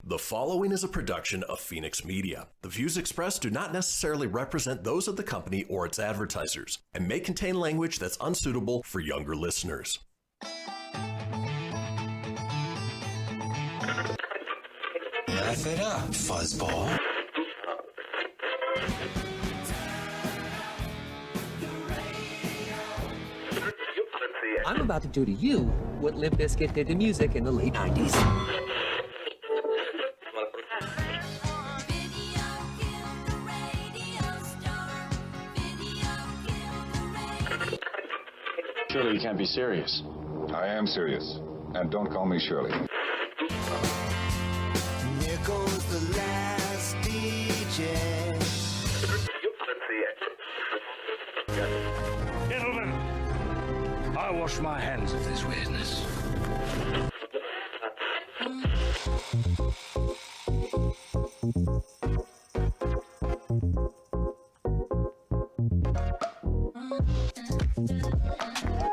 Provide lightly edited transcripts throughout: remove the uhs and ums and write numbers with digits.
The following is a production of Fenix Media. The views expressed do not necessarily represent those of the company or its advertisers and may contain language that's unsuitable for younger listeners. Laugh it up, fuzzball. I'm about to do to you what Limp Bizkit did to music in the late 90s. Surely you can't be serious. I am serious. And don't call me Shirley. Here goes the last DJ. Gentlemen, I wash my hands of this weirdness.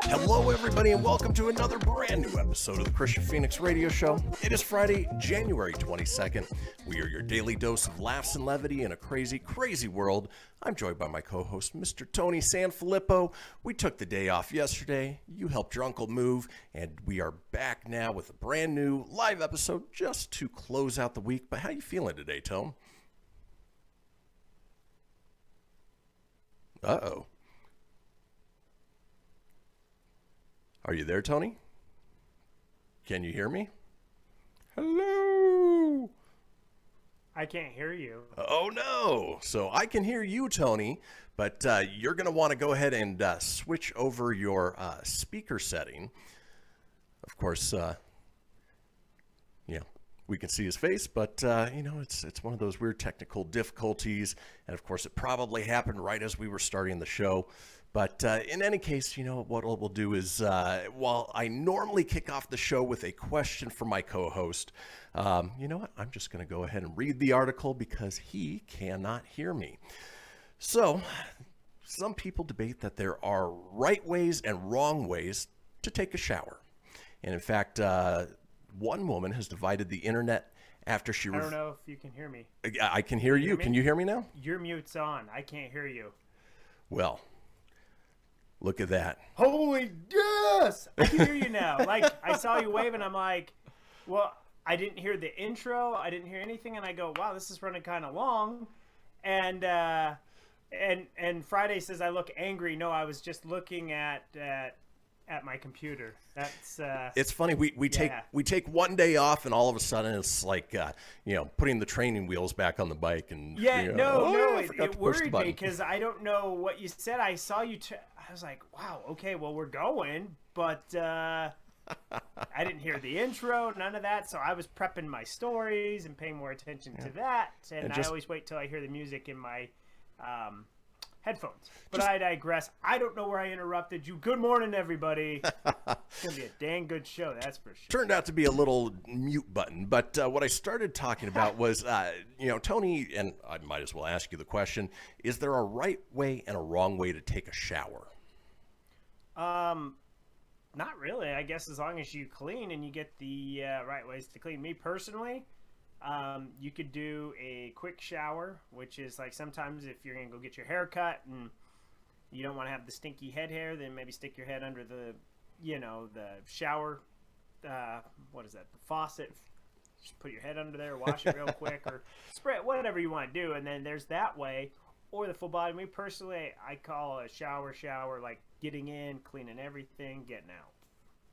Hello, everybody, and welcome to another brand new episode of the Kristian Fenix Radio Show. It is Friday, January 22nd. We are your daily dose of laughs and levity in a crazy, crazy world. I'm joined by my co-host, Mr. Tony Sanfilippo. We took the day off yesterday. You helped your uncle move, and we are back now with a brand new live episode just to close out the week. But how you feeling today, Tone? Uh-oh. Are you there, Tony? Can you hear me? Hello? I can't hear you. Oh, no. So I can hear you, Tony, but you're going to want to go ahead and switch over your speaker setting. Of course, we can see his face, but, it's one of those weird technical difficulties. And, of course, it probably happened right as we were starting the show. But in any case, what we'll do is, while I normally kick off the show with a question for my co-host, you know what? I'm just going to go ahead and read the article because he cannot hear me. So, some people debate that there are right ways and wrong ways to take a shower. And in fact, one woman has divided the internet after she... I don't know if you can hear me. I can hear you. Can you hear me now? Your mute's on. I can't hear you. Well... Look at that. Holy yes! I can hear you now. Like, I saw you waving. I'm like, well, I didn't hear the intro. I didn't hear anything. And I go, wow, this is running kind of long. And Friday says I look angry. No, I was just looking at my computer. That's it's funny. We take one day off, and all of a sudden it's like putting the training wheels back on the bike. And it worried me because I don't know what you said. I saw you. I was like, wow, okay, well we're going, but I didn't hear the intro, none of that. So I was prepping my stories and paying more attention to that. And I always wait till I hear the music in my headphones. But I digress. I don't know where I interrupted you. Good morning, everybody. It's going to be a dang good show, that's for sure. Turned out to be a little mute button. But what I started talking about was, Tony, and I might as well ask you the question, is there a right way and a wrong way to take a shower? Not really. I guess as long as you clean and you get the right ways to clean. Me personally... you could do a quick shower, which is like sometimes if you're going to go get your hair cut and you don't want to have the stinky head hair, then maybe stick your head under the shower, the faucet. Just put your head under there, wash it real quick, or spray it, whatever you want to do. And then there's that way, or the full body. Me personally, I call a shower like getting in, cleaning everything, getting out.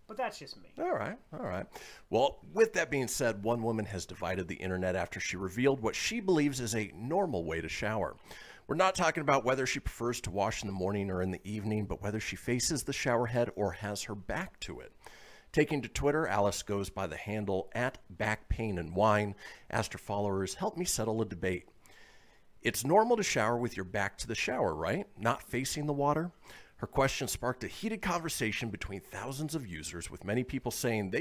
But that's just me. All right. Well, with that being said, one woman has divided the internet after she revealed what she believes is a normal way to shower. We're not talking about whether she prefers to wash in the morning or in the evening, but whether she faces the shower head or has her back to it. Taking to Twitter, Alice goes by the handle @backpainandwine, asked her followers, help me settle a debate. It's normal to shower with your back to the shower, right? Not facing the water? Her question sparked a heated conversation between thousands of users, with many people saying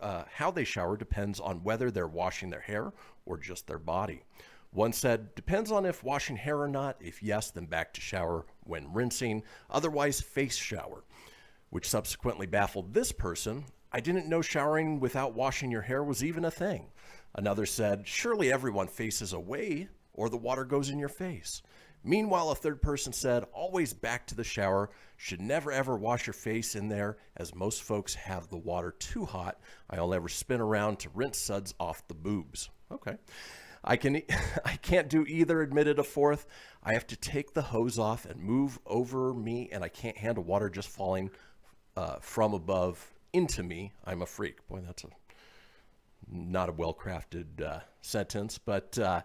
how they shower depends on whether they're washing their hair or just their body. One said, depends on if washing hair or not. If yes, then back to shower when rinsing. Otherwise, face shower, which subsequently baffled this person. I didn't know showering without washing your hair was even a thing. Another said, surely everyone faces away or the water goes in your face. Meanwhile, a third person said, always back to the shower. Should never ever wash your face in there, as most folks have the water too hot. I'll never spin around to rinse suds off the boobs. Okay. I can't do either, admitted a fourth. I have to take the hose off and move over me, and I can't handle water just falling from above into me. I'm a freak. Boy, that's not a well-crafted sentence, but No.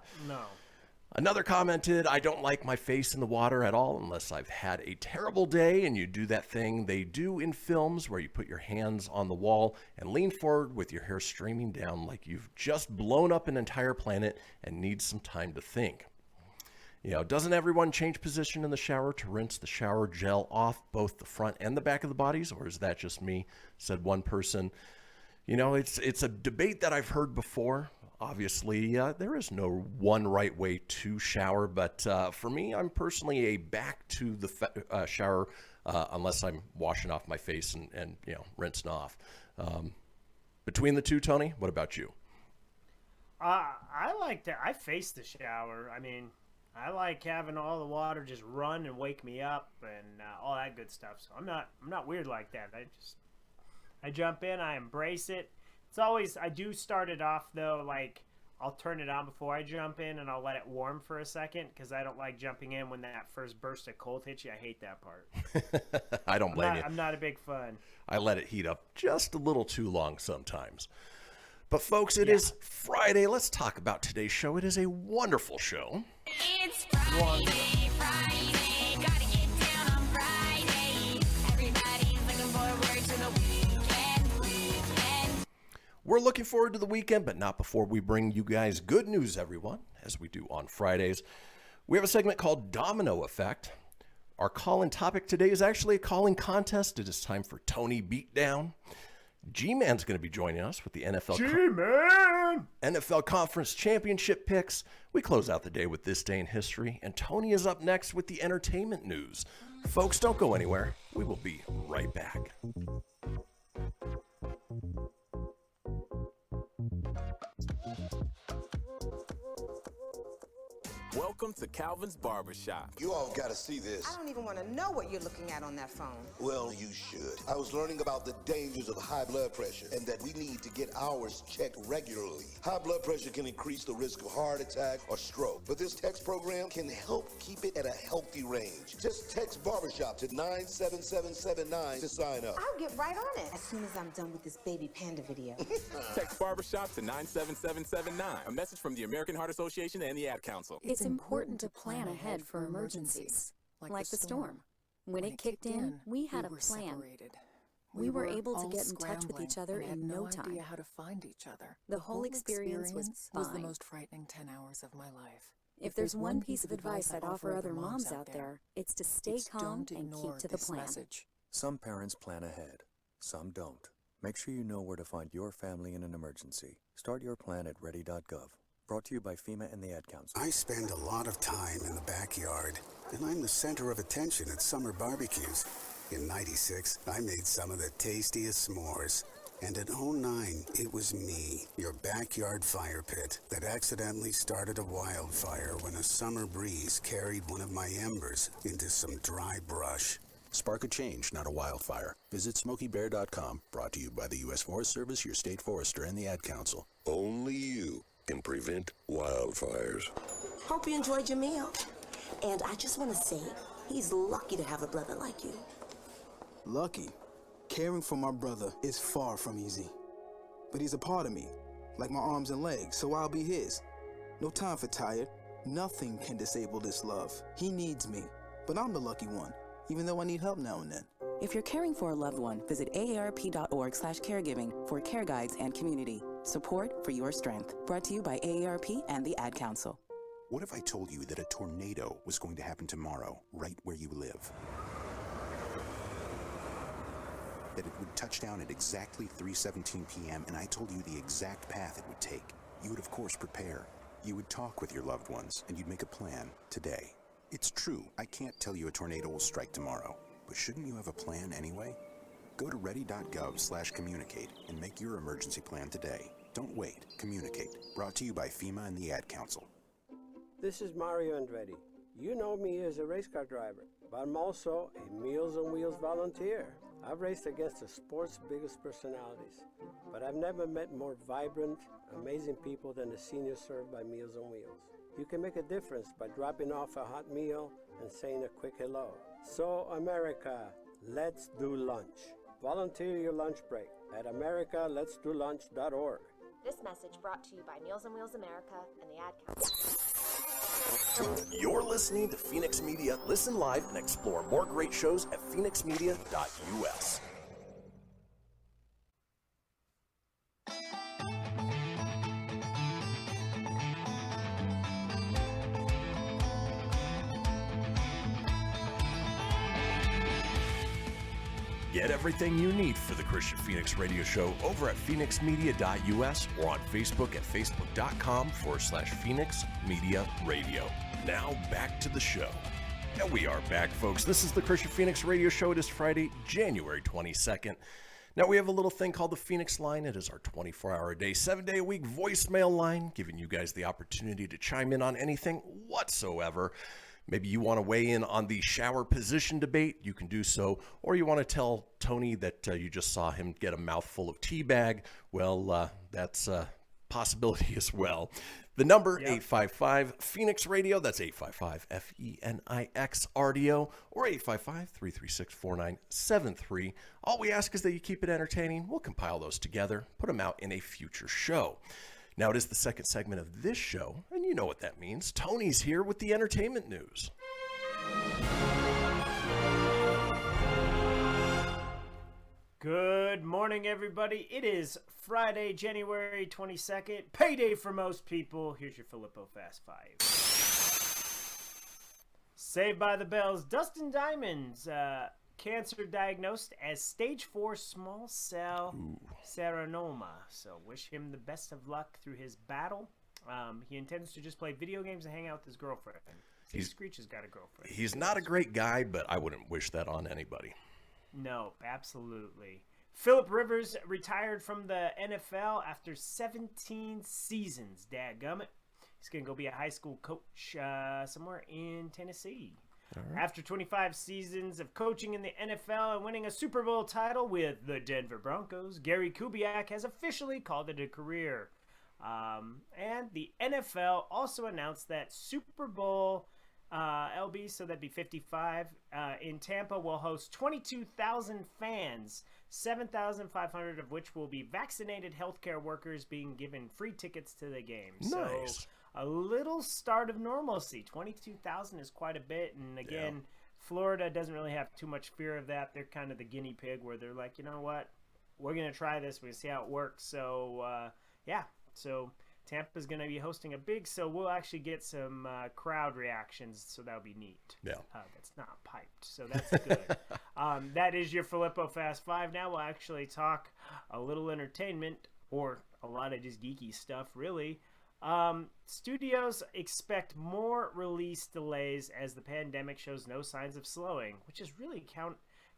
Another commented, I don't like my face in the water at all unless I've had a terrible day, and you do that thing they do in films where you put your hands on the wall and lean forward with your hair streaming down like you've just blown up an entire planet and need some time to think. You know, doesn't everyone change position in the shower to rinse the shower gel off both the front and the back of the bodies, or is that just me? Said one person. You know, it's a debate that I've heard before. Obviously, there is no one right way to shower, but for me, I'm personally a back to the shower unless I'm washing off my face and you know, rinsing off. Between the two, Tony, what about you? I like to. I face the shower. I mean, I like having all the water just run and wake me up and all that good stuff. So I'm not weird like that. I jump in, I embrace it. It's always, I do start it off though, like I'll turn it on before I jump in and I'll let it warm for a second because I don't like jumping in when that first burst of cold hits you. I hate that part. I don't blame you. I'm not a big fan. I let it heat up just a little too long sometimes. But folks, it is Friday. Let's talk about today's show. It is a wonderful show. It's Friday, Friday, gotta get down on Friday. Everybody's looking forward to the weekend. We're looking forward to the weekend, but not before we bring you guys good news, everyone, as we do on Fridays. We have a segment called Domino Effect. Our call-in topic today is actually a call-in contest. It is time for Tony Beatdown. G-Man's going to be joining us with the NFL Conference Championship picks. We close out the day with This Day in History, and Tony is up next with the entertainment news. Folks, don't go anywhere. We will be right back. Welcome to Calvin's Barbershop. You all gotta see this. I don't even want to know what you're looking at on that phone. Well, you should. I was learning about the dangers of high blood pressure and that we need to get ours checked regularly. High blood pressure can increase the risk of heart attack or stroke, but this text program can help keep it at a healthy range. Just text Barbershop to 97779 to sign up. I'll get right on it as soon as I'm done with this baby panda video. Text Barbershop to 97779. A message from the American Heart Association and the Ad Council. It's important to plan ahead for emergencies, like the storm. When it kicked in, we had a plan. We were able to get in touch with each other in no time. Idea how to find each other. The whole experience was fine. the most frightening 10 hours of my life. If there's one piece of advice I'd offer other moms out there, it's to stay calm and keep to the plan. Message. Some parents plan ahead, some don't. Make sure you know where to find your family in an emergency. Start your plan at ready.gov. Brought to you by FEMA and the Ad Council. I spend a lot of time in the backyard, and I'm the center of attention at summer barbecues. In '96, I made some of the tastiest s'mores. And in '09, it was me, your backyard fire pit, that accidentally started a wildfire when a summer breeze carried one of my embers into some dry brush. Spark a change, not a wildfire. Visit SmokeyBear.com. Brought to you by the U.S. Forest Service, your state forester, and the Ad Council. Only you can prevent wildfires. Hope you enjoyed your meal. And I just want to say, he's lucky to have a brother like you. Lucky? Caring for my brother is far from easy. But he's a part of me, like my arms and legs, so I'll be his. No time for tired. Nothing can disable this love. He needs me, but I'm the lucky one, even though I need help now and then. If you're caring for a loved one, visit aarp.org/caregiving for care guides and community. Support for your strength. Brought to you by AARP and the Ad Council. What if I told you that a tornado was going to happen tomorrow, right where you live? That it would touch down at exactly 3:17 p.m., and I told you the exact path it would take. You would, of course, prepare. You would talk with your loved ones, and you'd make a plan today. It's true, I can't tell you a tornado will strike tomorrow, but shouldn't you have a plan anyway? Go to ready.gov/communicate and make your emergency plan today. Don't wait. Communicate. Brought to you by FEMA and the Ad Council. This is Mario Andretti. You know me as a race car driver, but I'm also a Meals on Wheels volunteer. I've raced against the sport's biggest personalities, but I've never met more vibrant, amazing people than the seniors served by Meals on Wheels. You can make a difference by dropping off a hot meal and saying a quick hello. So, America, let's do lunch. Volunteer your lunch break at americaletsdolunch.org. This message brought to you by Meals on Wheels America and the Ad Council. You're listening to Fenix Media. Listen live and explore more great shows at phoenixmedia.us. Get everything you need for the Kristian Fenix radio show over at phoenixmedia.us or on Facebook at facebook.com/Fenix Media Radio. Now back to the show. And we are back, folks. This is the Kristian Fenix radio show. It is Friday, January 22nd. Now we have a little thing called the Fenix Line. It is our 24-hour-a-day, 7-day-a-week voicemail line, giving you guys the opportunity to chime in on anything whatsoever. Maybe you want to weigh in on the shower position debate, you can do so. Or you want to tell Tony that you just saw him get a mouthful of tea bag. Well, that's a possibility as well. The number, 855-PHOENIX-RADIO. That's 855-FENIX-RDO or 855-336-4973. All we ask is that you keep it entertaining. We'll compile those together, put them out in a future show. Now, it is the second segment of this show, and you know what that means. Tony's here with the entertainment news. Good morning, everybody. It is Friday, January 22nd. Payday for most people. Here's your Filippo Fast 5. Saved by the Bells. Dustin Diamond's cancer diagnosed as stage 4 small cell seroneuma. So wish him the best of luck through his battle. He intends to just play video games and hang out with his girlfriend. Screech has got a girlfriend. He's not a great guy, but I wouldn't wish that on anybody. No, absolutely. Phillip Rivers retired from the NFL after 17 seasons. Dadgummit. He's going to go be a high school coach somewhere in Tennessee. Right. After 25 seasons of coaching in the NFL and winning a Super Bowl title with the Denver Broncos, Gary Kubiak has officially called it a career. And the NFL also announced that Super Bowl LB, so that'd be 55, in Tampa will host 22,000 fans, 7,500 of which will be vaccinated healthcare workers being given free tickets to the game. Nice. So a little start of normalcy. 22,000 is quite a bit, and again, Florida doesn't really have too much fear of that. They're kind of the guinea pig where they're like, you know what, we're going to try this, we're going to see how it works. So, so Tampa's going to be hosting a big, so we'll actually get some crowd reactions, so that'll be neat. Yeah. That's not piped, so that's good. That is your Filippo Fast 5. Now we'll actually talk a little entertainment, or a lot of just geeky stuff, really. Studios expect more release delays as the pandemic shows no signs of slowing, which is really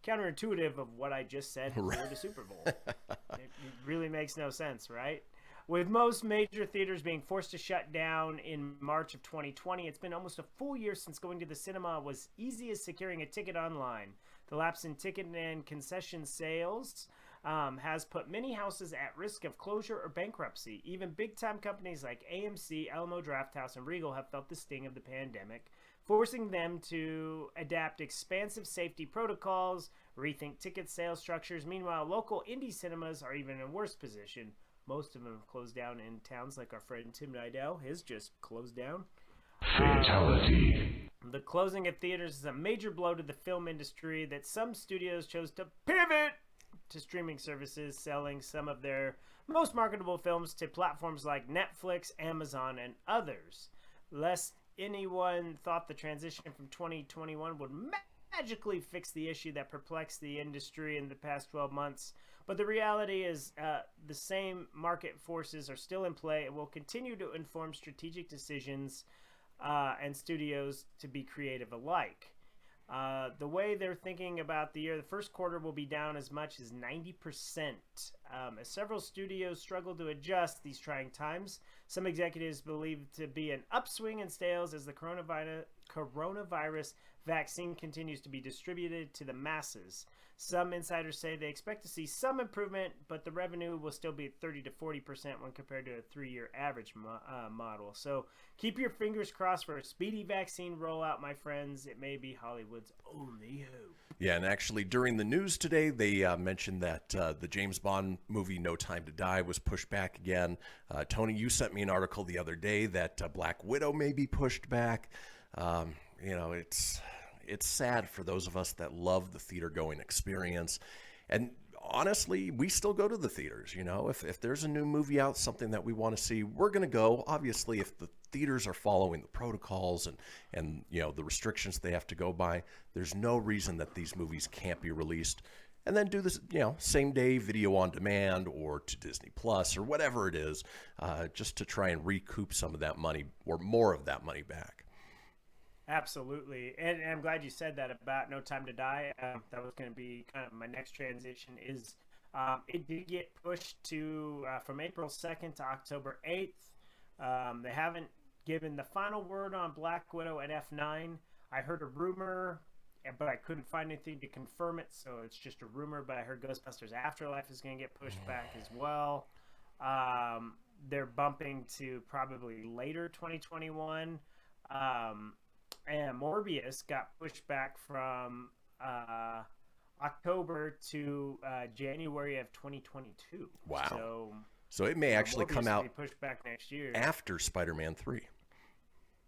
counterintuitive of what I just said before the Super Bowl. It really makes no sense, right? With most major theaters being forced to shut down in March of 2020, it's been almost a full year since going to the cinema was easy as securing a ticket online. The lapse in ticket and concession sales has put many houses at risk of closure or bankruptcy. Even big-time companies like AMC, Alamo Drafthouse, and Regal have felt the sting of the pandemic, forcing them to adapt expansive safety protocols, rethink ticket sales structures. Meanwhile, local indie cinemas are even in a worse position. Most of them have closed down in towns like our friend Tim Nidell. His just closed down. Fatality. The closing of theaters is a major blow to the film industry that some studios chose to pivot to streaming services, selling some of their most marketable films to platforms like Netflix, Amazon, and others. Lest anyone thought the transition from 2021 would magically fix the issue that perplexed the industry in the past 12 months. But the reality is the same market forces are still in play and will continue to inform strategic decisions and studios to be creative alike. The way they're thinking about the year, the first quarter will be down as much as 90%. As several studios struggle to adjust these trying times, some executives believe to be an upswing in sales as the coronavirus vaccine continues to be distributed to the masses. Some insiders say they expect to see some improvement, but the revenue will still be 30 to 40% when compared to a 3-year average model. So keep your fingers crossed for a speedy vaccine rollout, my friends. It may be Hollywood's only hope. Yeah, and actually during the news today, they mentioned that the James Bond movie No Time to Die was pushed back again. Tony, you sent me an article the other day that Black Widow may be pushed back. It's sad for those of us that love the theater-going experience. And honestly, we still go to the theaters. If there's a new movie out, something that we want to see, we're going to go. Obviously, if the theaters are following the protocols and the restrictions they have to go by, there's no reason that these movies can't be released. And then do this, same day video on demand or to Disney Plus or whatever it is, just to try and recoup some of that money or more of that money back. Absolutely. And I'm glad you said that about No Time to Die. That was going to be kind of my next transition is it did get pushed to from April 2nd to October 8th. They haven't given the final word on Black Widow at F9. I heard a rumor, but I couldn't find anything to confirm it, so it's just a rumor. But I heard Ghostbusters Afterlife is going to get pushed back as well. They're bumping to probably later 2021. And Morbius got pushed back from October to January of 2022. Wow. So it may actually Morbius come out will be pushed back next year. after Spider-Man 3.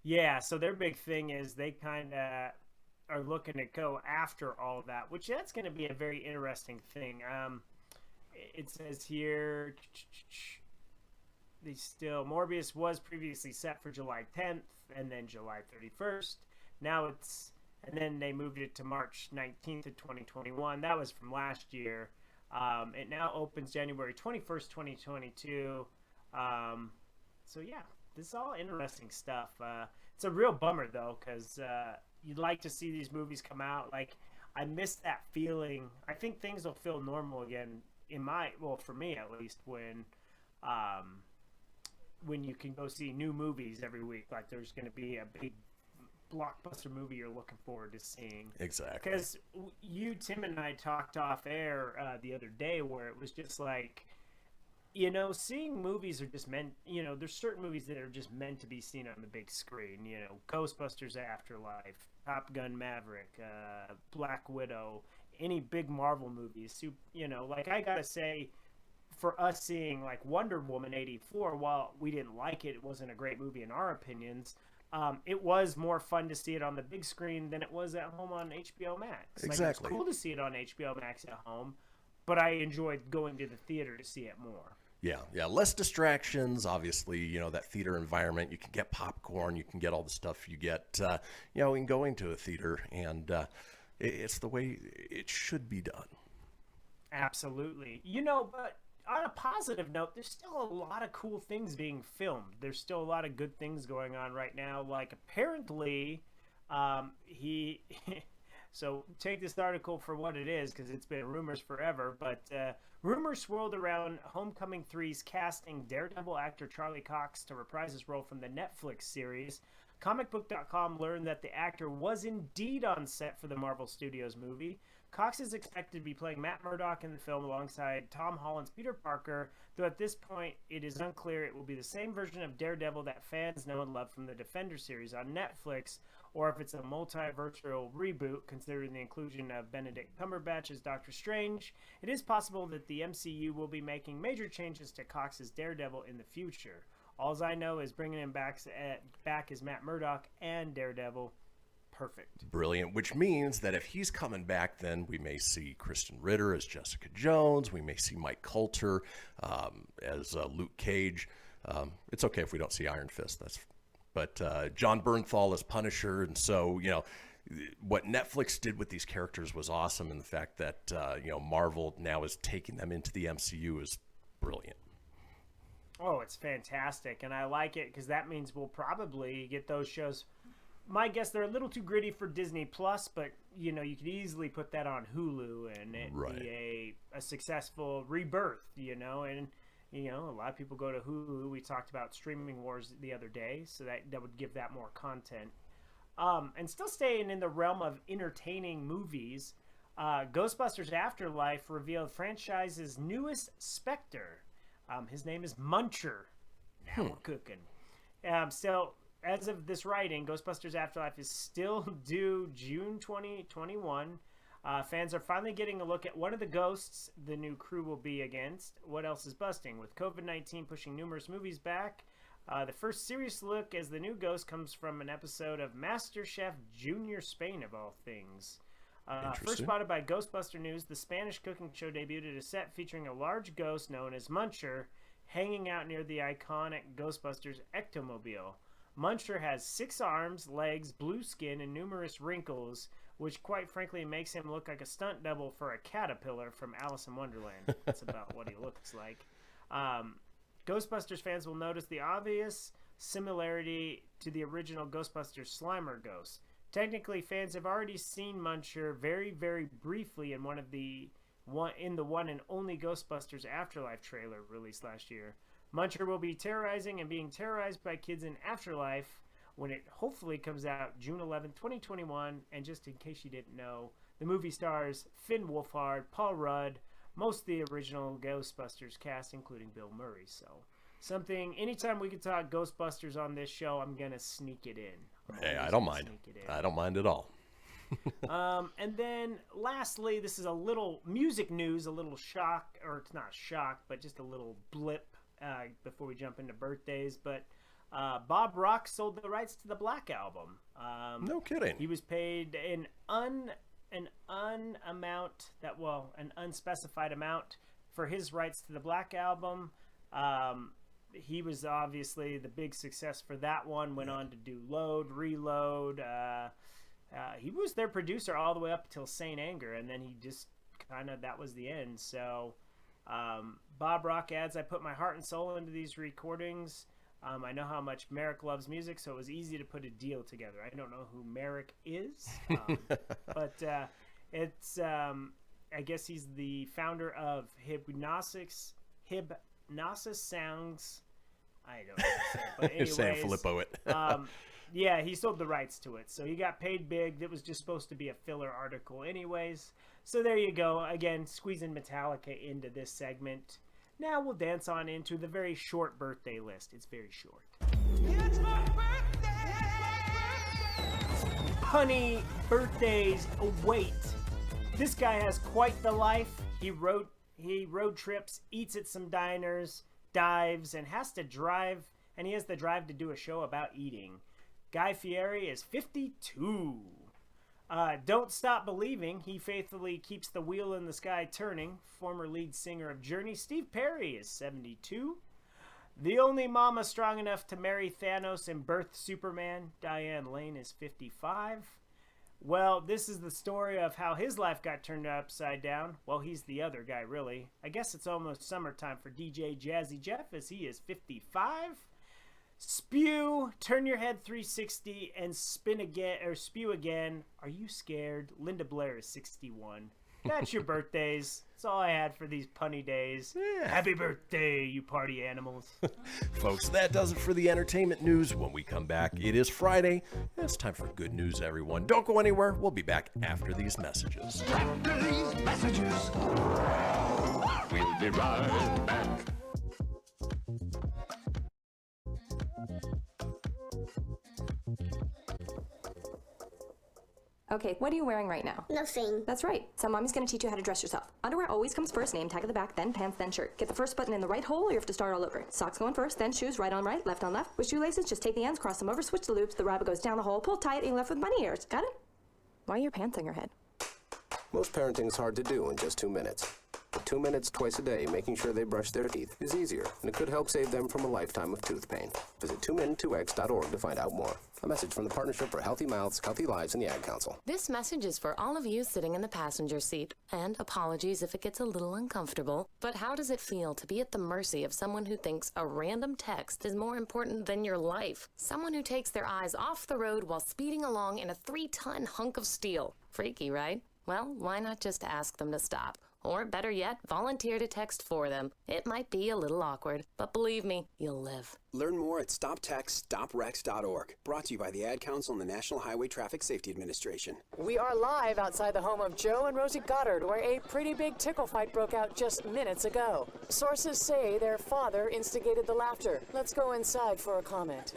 Yeah, so their big thing is they kind of are looking to go after all of that, which that's going to be a very interesting thing. It says here, Morbius was previously set for July 10th and then July 31st. Now and then they moved it to March 19th of 2021. That was from last year. It now opens January 21st, 2022. So yeah, this is all interesting stuff. It's a real bummer though, because you'd like to see these movies come out. Like, I miss that feeling. I think things will feel normal again for me at least, when you can go see new movies every week. Like, there's going to be a big blockbuster movie you're looking forward to seeing. Exactly. Because Tim and I talked off air the other day where it was just like, seeing movies are just meant, there's certain movies that are just meant to be seen on the big screen. Ghostbusters Afterlife, Top Gun Maverick, Black Widow, any big Marvel movies. Like, I gotta say, for us seeing like Wonder Woman 84, while we didn't like it, it wasn't a great movie in our opinions. It was more fun to see it on the big screen than it was at home on HBO Max. Exactly. Like, it's cool to see it on HBO Max at home, but I enjoyed going to the theater to see it more. Yeah. Less distractions. Obviously, that theater environment. You can get popcorn. You can get all the stuff you get, in going to a theater, and it's the way it should be done. Absolutely. But on a positive note, there's still a lot of cool things being filmed. There's still a lot of good things going on right now. Like, apparently, so take this article for what it is, because it's been rumors forever, but rumors swirled around Homecoming 3's casting Daredevil actor Charlie Cox to reprise his role from the Netflix series. Comicbook.com learned that the actor was indeed on set for the Marvel Studios movie. Cox is expected to be playing Matt Murdock in the film alongside Tom Holland's Peter Parker, though at this point it is unclear it will be the same version of Daredevil that fans know and love from the Defender series on Netflix, or if it's a multiversal reboot, considering the inclusion of Benedict Cumberbatch as Doctor Strange. It is possible that the MCU will be making major changes to Cox's Daredevil in the future. All I know is bringing him back as Matt Murdock and Daredevil. Perfect. Brilliant, which means that if he's coming back, then we may see Kristen Ritter as Jessica Jones. We may see Mike Coulter as Luke Cage. It's okay if we don't see Iron Fist. But John Bernthal as Punisher. And so, what Netflix did with these characters was awesome. And the fact that, Marvel now is taking them into the MCU is brilliant. Oh, it's fantastic. And I like it because that means we'll probably get those shows my guess, they're a little too gritty for Disney Plus, but you know, you could easily put that on Hulu and it be a successful rebirth. You know, and you know, a lot of people go to Hulu. We talked about streaming wars the other day, so that would give that more content. And still staying in the realm of entertaining movies, Ghostbusters Afterlife revealed franchise's newest Spectre. His name is Muncher. Now we're cooking. So, as of this writing, Ghostbusters Afterlife is still due June 2021. Fans are finally getting a look at one of the ghosts the new crew will be against. What else is busting? With COVID-19 pushing numerous movies back, the first serious look as the new ghost comes from an episode of MasterChef Junior Spain, of all things. First spotted by Ghostbuster News, the Spanish cooking show debuted at a set featuring a large ghost known as Muncher hanging out near the iconic Ghostbusters Ectomobile. Muncher has 6 arms, legs, blue skin, and numerous wrinkles, which quite frankly makes him look like a stunt double for a caterpillar from Alice in Wonderland. That's about what he looks like. Ghostbusters fans will notice the obvious similarity to the original Ghostbusters Slimer ghost. Technically, fans have already seen Muncher very, very briefly in the one and only Ghostbusters Afterlife trailer released last year. Muncher will be terrorizing and being terrorized by kids in Afterlife when it hopefully comes out June 11, 2021. And just in case you didn't know, the movie stars Finn Wolfhard, Paul Rudd, most of the original Ghostbusters cast, including Bill Murray. So something, anytime we can talk Ghostbusters on this show, I'm going to sneak it in. Hey, I don't mind. I don't mind at all. And then lastly, this is a little music news, a little shock, or it's not shock, but just a little blip before we jump into birthdays. But Bob Rock sold the rights to the Black Album. No kidding. He was paid an unspecified amount for his rights to the Black Album. He was obviously the big success for that one. Went on to do Load, Reload. He was their producer all the way up until Saint Anger, and then he just that was the end. So Bob Rock adds, I put my heart and soul into these recordings. I know how much Merrick loves music, so it was easy to put a deal together. I don't know who Merrick is, but it's I guess he's the founder of Hypnosis Sounds. I don't know. But anyways, San Filippo it. yeah, he sold the rights to it, so he got paid big. That was just supposed to be a filler article anyways. So there you go. Again, squeezing Metallica into this segment. Now we'll dance on into the very short birthday list. It's very short. It's my birthday! Honey, birthdays await. This guy has quite the life. He road trips, eats at some diners, dives, and has to drive, and he has the drive to do a show about eating. Guy Fieri is 52. Don't Stop Believing. He faithfully keeps the wheel in the sky turning. Former lead singer of Journey, Steve Perry, is 72. The only mama strong enough to marry Thanos and birth Superman, Diane Lane, is 55. Well, this is the story of how his life got turned upside down. Well, he's the other guy, really. I guess it's almost summertime for DJ Jazzy Jeff, as he is 55. Spew, turn your head 360 and spin again, or spew again. Are you scared? Linda Blair is 61. That's your birthdays. That's all I had for these punny days. Yeah. Happy birthday, you party animals. Folks, that does it for the entertainment news. When we come back, it is Friday. It's time for good news, everyone. Don't go anywhere. We'll be back after these messages. After these messages, We'll be right back. Okay, what are you wearing right now? Nothing. That's right. So mommy's gonna teach you how to dress yourself. Underwear always comes first, name tag at the back, then pants, then shirt. Get the first button in the right hole or you have to start all over. Socks going first, then shoes, right on right, left on left. With shoelaces, just take the ends, cross them over, switch the loops, the rabbit goes down the hole, pull tight, and you're left with bunny ears. Got it? Why are your pants on your head? Most parenting is hard to do in just 2 minutes. But 2 minutes twice a day making sure they brush their teeth is easier, and it could help save them from a lifetime of tooth pain. Visit 2min2x.org to find out more. A message from the Partnership for Healthy Mouths, Healthy Lives, and the Ad Council. This message is for all of you sitting in the passenger seat. And apologies if it gets a little uncomfortable, but how does it feel to be at the mercy of someone who thinks a random text is more important than your life? Someone who takes their eyes off the road while speeding along in a 3-ton hunk of steel. Freaky, right? Well, why not just ask them to stop? Or better yet, volunteer to text for them. It might be a little awkward, but believe me, you'll live. Learn more at StopTextStopWrecks.org. Brought to you by the Ad Council and the National Highway Traffic Safety Administration. We are live outside the home of Joe and Rosie Goddard, where a pretty big tickle fight broke out just minutes ago. Sources say their father instigated the laughter. Let's go inside for a comment.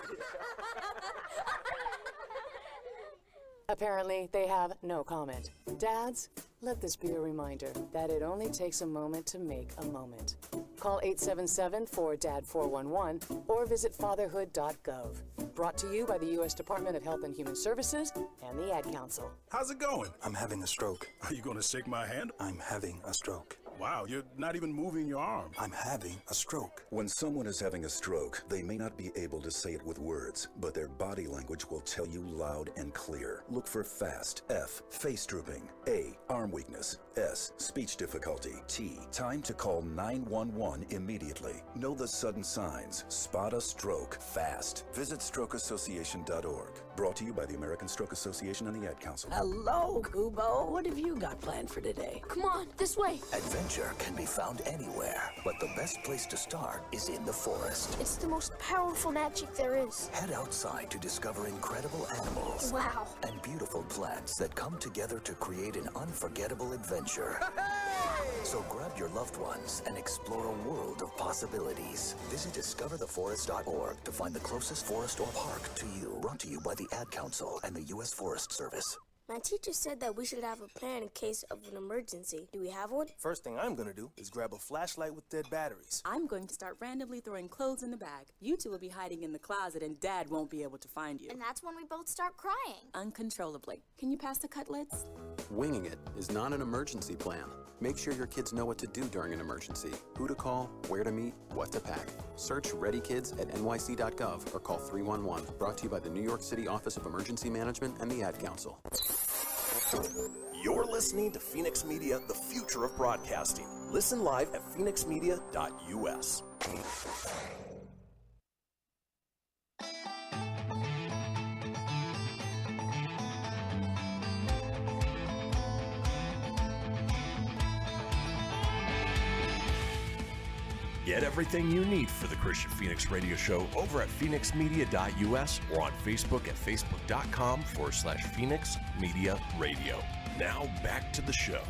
Apparently, they have no comment. Dads, let this be a reminder that it only takes a moment to make a moment. Call 877-4DAD-411 or visit fatherhood.gov. Brought to you by the U.S. Department of Health and Human Services and the Ad Council. How's it going? I'm having a stroke. Are you going to shake my hand? I'm having a stroke. Wow, you're not even moving your arm. I'm having a stroke. When someone is having a stroke, they may not be able to say it with words, but their body language will tell you loud and clear. Look for FAST. F, face drooping. A, arm weakness. S, speech difficulty. T, time to call 911 immediately. Know the sudden signs. Spot a stroke fast. Visit strokeassociation.org. Brought to you by the American Stroke Association and the Ad Council. Hello, Kubo. What have you got planned for today? Come on, this way. Adventure can be found anywhere, but the best place to start is in the forest. It's the most powerful magic there is. Head outside to discover incredible animals. Wow. And beautiful plants that come together to create an unforgettable adventure. So grab your loved ones and explore a world of possibilities. Visit discovertheforest.org to find the closest forest or park to you. Brought to you by the Ad Council and the U.S. Forest Service. My teacher said that we should have a plan in case of an emergency. Do we have one? First thing I'm gonna do is grab a flashlight with dead batteries. I'm going to start randomly throwing clothes in the bag. You two will be hiding in the closet and Dad won't be able to find you. And that's when we both start crying. Uncontrollably. Can you pass the cutlets? Winging it is not an emergency plan. Make sure your kids know what to do during an emergency, who to call, where to meet, what to pack. Search Ready Kids at nyc.gov or call 311. Brought to you by the New York City Office of Emergency Management and the Ad Council. You're listening to Fenix Media, the future of broadcasting. Listen live at phoenixmedia.us. Get everything you need for the Kristian Fenix Radio Show over at phoenixmedia.us or on Facebook at facebook.com/Fenix Media Radio. Now back to the show.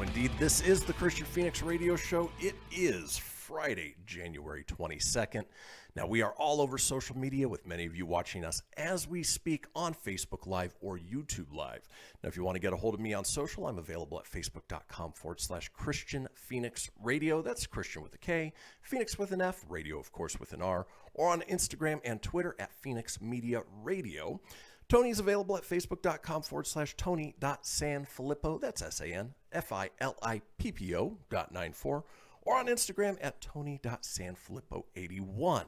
Indeed. This is the Kristian Fenix Radio Show. It is Friday, January 22nd. Now, we are all over social media with many of you watching us as we speak on Facebook Live or YouTube Live. Now, if you want to get a hold of me on social, I'm available at facebook.com/Kristian Fenix Radio. That's Christian with a K, Phoenix with an F, radio, of course, with an R, or on Instagram and Twitter at Phoenix Media Radio. Tony's available at facebook.com/Tony.Sanfilippo. That's SANFILIPPO.94. Or on Instagram at Tony.Sanfilippo81.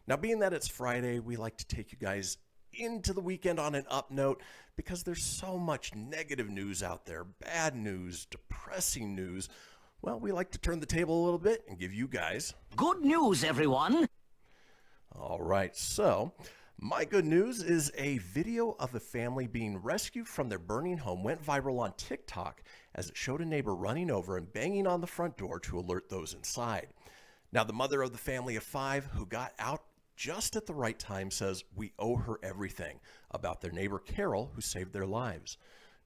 Now, being that it's Friday, we like to take you guys into the weekend on an up note because there's so much negative news out there, bad news, depressing news. Well, we like to turn the table a little bit and give you guys good news, everyone. All right, so my good news is a video of a family being rescued from their burning home went viral on TikTok as it showed a neighbor running over and banging on the front door to alert those inside. Now, the mother of the family of 5 who got out just at the right time says we owe her everything about their neighbor Carol who saved their lives.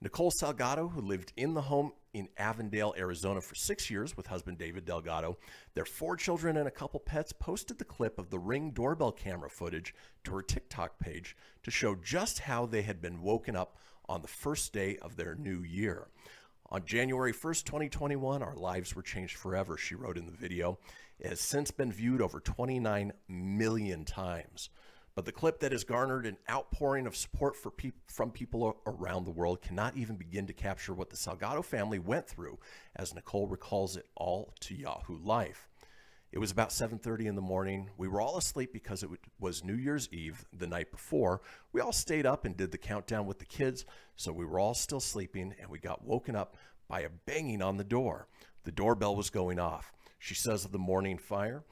Nicole Salgado, who lived in the home in Avondale, Arizona for 6 years with husband David Delgado, their 4 children and a couple pets, posted the clip of the Ring doorbell camera footage to her TikTok page to show just how they had been woken up on the first day of their new year. On January 1st, 2021, our lives were changed forever, she wrote in the video. It has since been viewed over 29 million times. But the clip that has garnered an outpouring of support from people around the world cannot even begin to capture what the Salgado family went through, as Nicole recalls it all to Yahoo Life. It was about 7:30 in the morning. We were all asleep because it was New Year's Eve the night before. We all stayed up and did the countdown with the kids, so we were all still sleeping, and we got woken up by a banging on the door. The doorbell was going off. She says of the morning fire,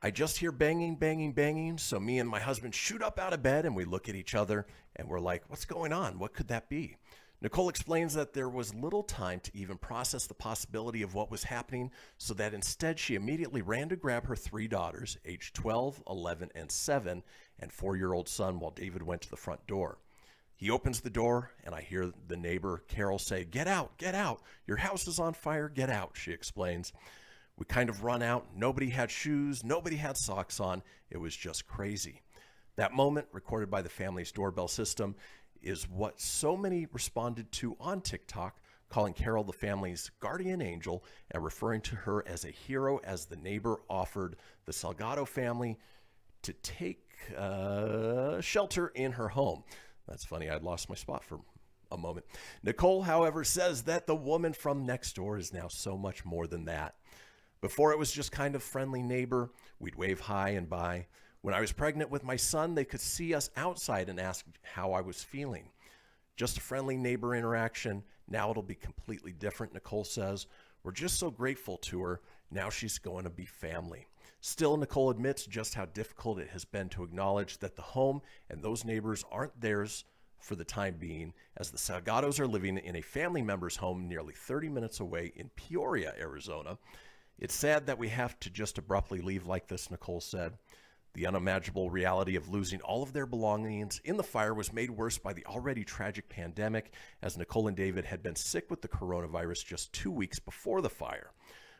I just hear banging, banging, banging, so me and my husband shoot up out of bed, and we look at each other, and we're like, what's going on? What could that be? Nicole explains that there was little time to even process the possibility of what was happening, so that instead she immediately ran to grab her 3 daughters, aged 12, 11, and 7, and 4-year-old son, while David went to the front door. He opens the door, and I hear the neighbor, Carol, say, get out, your house is on fire, get out, she explains. We kind of run out. Nobody had shoes, nobody had socks on. It was just crazy. That moment, recorded by the family's doorbell system, is what so many responded to on TikTok, calling Carol the family's guardian angel and referring to her as a hero, as the neighbor offered the Salgado family to take shelter in her home. That's funny, I'd lost my spot for a moment. Nicole, however, says that the woman from next door is now so much more than that. Before it was just kind of friendly neighbor, we'd wave hi and bye. When I was pregnant with my son, they could see us outside and ask how I was feeling. Just a friendly neighbor interaction. Now it'll be completely different, Nicole says. We're just so grateful to her. Now she's going to be family. Still, Nicole admits just how difficult it has been to acknowledge that the home and those neighbors aren't theirs for the time being, as the Salgados are living in a family member's home nearly 30 minutes away in Peoria, Arizona. It's sad that we have to just abruptly leave like this, Nicole said. The unimaginable reality of losing all of their belongings in the fire was made worse by the already tragic pandemic, as Nicole and David had been sick with the coronavirus just 2 weeks before the fire.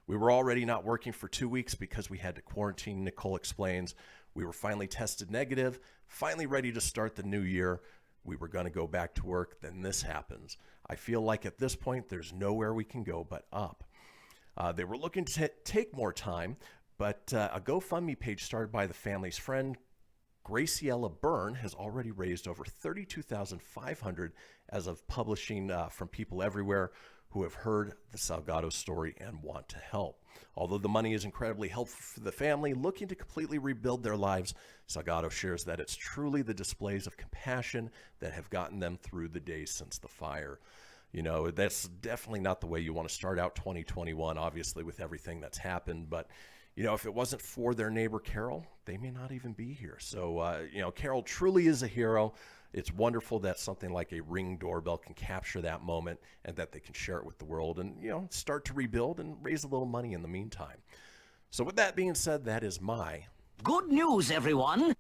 We were already not working for 2 weeks because we had to quarantine, Nicole explains. We were finally tested negative, finally ready to start the new year. We were going to go back to work, then this happens. I feel like at this point there's nowhere we can go but up. They were looking to take more time, but a GoFundMe page started by the family's friend, Graciela Byrne, has already raised over $32,500 as of publishing from people everywhere who have heard the Salgado story and want to help. Although the money is incredibly helpful for the family looking to completely rebuild their lives, Salgado shares that it's truly the displays of compassion that have gotten them through the days since the fire. You know, that's definitely not the way you want to start out 2021, obviously, with everything that's happened. But, you know, if it wasn't for their neighbor, Carol, they may not even be here. So, you know, Carol truly is a hero. It's wonderful that something like a Ring doorbell can capture that moment and that they can share it with the world and, you know, start to rebuild and raise a little money in the meantime. So with that being said, that is my good news, everyone.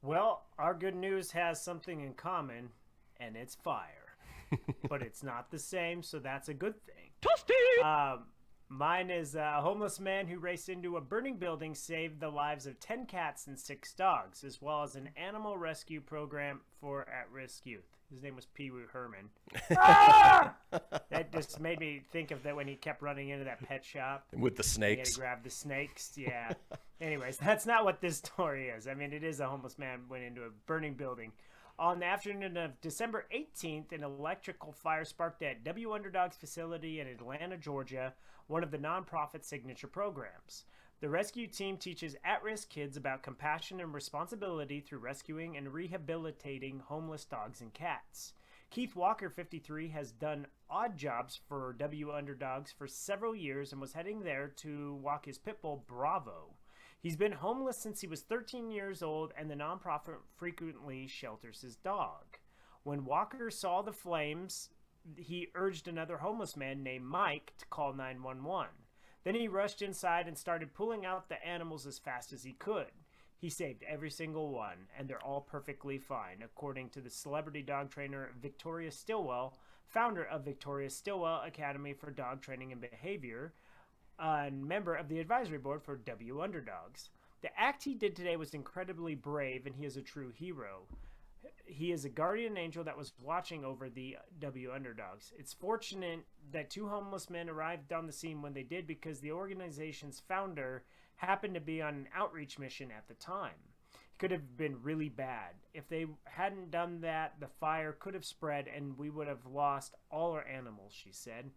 Well, our good news has something in common, and it's fire. But it's not the same, so that's a good thing. Toasty! Mine is a homeless man who raced into a burning building, saved the lives of 10 cats and 6 dogs, as well as an animal rescue program for at-risk youth. His name was Pee Wee Herman. That just made me think of that when he kept running into that pet shop. With the snakes. He had to grab the snakes, yeah. Anyways, that's not what this story is. I mean, it is a homeless man went into a burning building. On the afternoon of December 18th, an electrical fire sparked at W Underdog's facility in Atlanta, Georgia, one of the nonprofit signature programs. The rescue team teaches at-risk kids about compassion and responsibility through rescuing and rehabilitating homeless dogs and cats. Keith Walker, 53, has done odd jobs for W Underdogs for several years and was heading there to walk his pit bull, Bravo. He's been homeless since he was 13 years old, and the nonprofit frequently shelters his dog. When Walker saw the flames, he urged another homeless man named Mike to call 911. Then he rushed inside and started pulling out the animals as fast as he could. He saved every single one, and they're all perfectly fine, according to the celebrity dog trainer Victoria Stilwell, founder of Victoria Stilwell Academy for Dog Training and Behavior, and member of the advisory board for W Underdogs. The act he did today was incredibly brave, and he is a true hero. He is a guardian angel that was watching over the W Underdogs. It's fortunate that 2 homeless men arrived on the scene when they did, because the organization's founder happened to be on an outreach mission at the time. could have been really bad. If they hadn't done that, the fire could have spread and we would have lost all our animals, she said.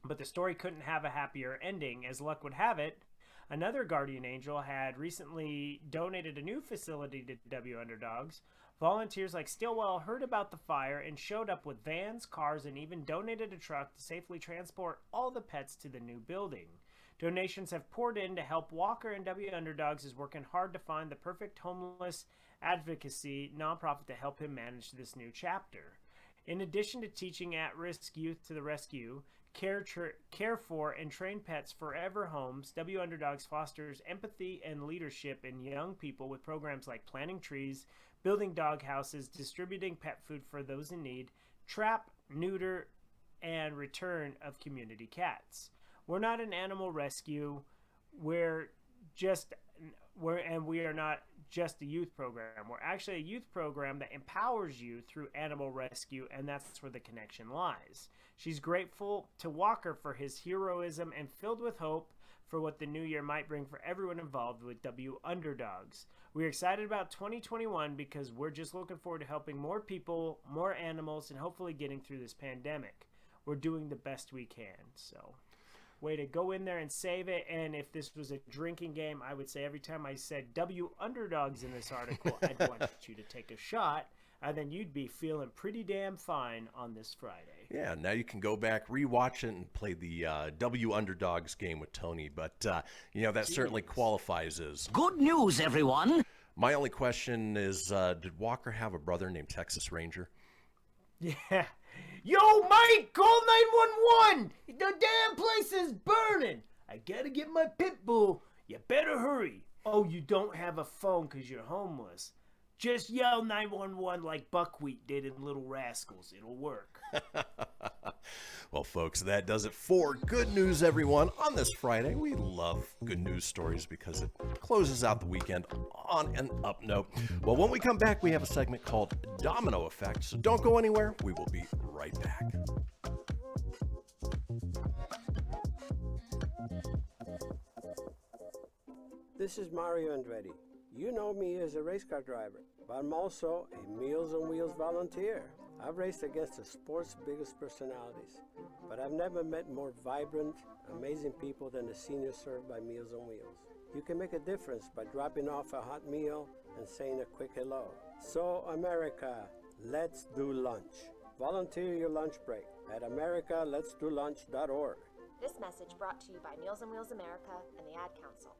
But the story couldn't have a happier ending. As luck would have it, another guardian angel had recently donated a new facility to W Underdogs. Volunteers like Stillwell heard about the fire and showed up with vans, cars, and even donated a truck to safely transport all the pets to the new building. Donations have poured in to help Walker, and W Underdogs is working hard to find the perfect homeless advocacy nonprofit to help him manage this new chapter. In addition to teaching at-risk youth to the rescue, care for and train pets forever homes, W Underdogs fosters empathy and leadership in young people with programs like planting trees, building dog houses, distributing pet food for those in need, trap, neuter, and return of community cats. We're not an animal rescue. We are not just a youth program. We're actually a youth program that empowers you through animal rescue, and that's where the connection lies. She's grateful to Walker for his heroism and filled with hope for what the new year might bring for everyone involved with W Underdogs. We're excited about 2021 because we're just looking forward to helping more people, more animals, and hopefully getting through this pandemic. We're doing the best we can. So, way to go in there and save it. And if this was a drinking game, I would say every time I said W Underdogs in this article, I'd want you to take a shot. And then you'd be feeling pretty damn fine on this Friday. Yeah, now you can go back, rewatch it, and play the W Underdogs game with Tony. But, that certainly qualifies as... Good news, everyone! My only question is, did Walker have a brother named Texas Ranger? Yeah. Yo, Mike, call 911! The damn place is burning! I gotta get my pit bull. You better hurry. Oh, you don't have a phone because you're homeless. Just yell 911 like Buckwheat did in Little Rascals. It'll work. Well, folks, that does it for Good News, everyone. On this Friday, we love good news stories because it closes out the weekend on an up note. Well, when we come back, we have a segment called Domino Effect. So don't go anywhere. We will be right back. This is Mario Andretti. You know me as a race car driver, but I'm also a Meals on Wheels volunteer. I've raced against the sport's biggest personalities, but I've never met more vibrant, amazing people than the seniors served by Meals on Wheels. You can make a difference by dropping off a hot meal and saying a quick hello. So, America, let's do lunch. Volunteer your lunch break at americaletsdolunch.org. This message brought to you by Meals on Wheels America and the Ad Council.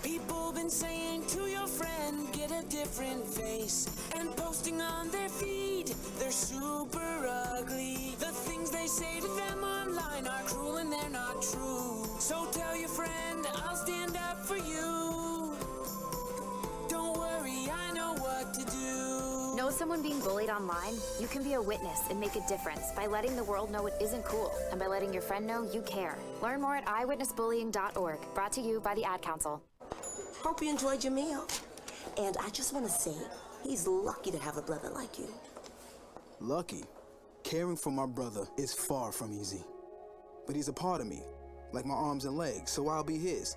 People been saying to your friend, get a different face, and posting on their feed, they're super ugly. The things they say to them online are cruel and they're not true. So tell your friend, I'll stand up for you. Don't worry, I know what to do. Know someone being bullied online? You can be a witness and make a difference by letting the world know it isn't cool, and by letting your friend know you care. Learn more at eyewitnessbullying.org. Brought to you by the Ad Council. Hope you enjoyed your meal. And I just want to say, he's lucky to have a brother like you. Lucky? Caring for my brother is far from easy. But he's a part of me, like my arms and legs, so I'll be his.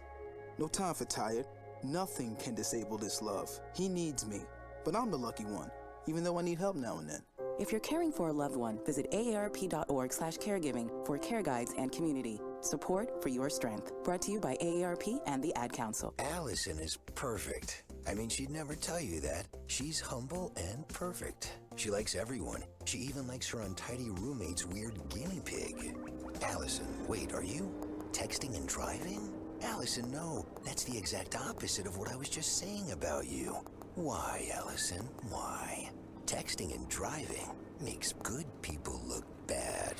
No time for tired. Nothing can disable this love. He needs me, but I'm the lucky one, even though I need help now and then. If you're caring for a loved one, visit aarp.org/caregiving for care guides and community. Support for your strength. Brought to you by AARP and the Ad Council. Allison is perfect. I mean, she'd never tell you that. She's humble and perfect. She likes everyone. She even likes her untidy roommate's weird guinea pig. Allison, wait, are you texting and driving? Allison, no. That's the exact opposite of what I was just saying about you. Why, Allison? Why? Texting and driving makes good people look bad.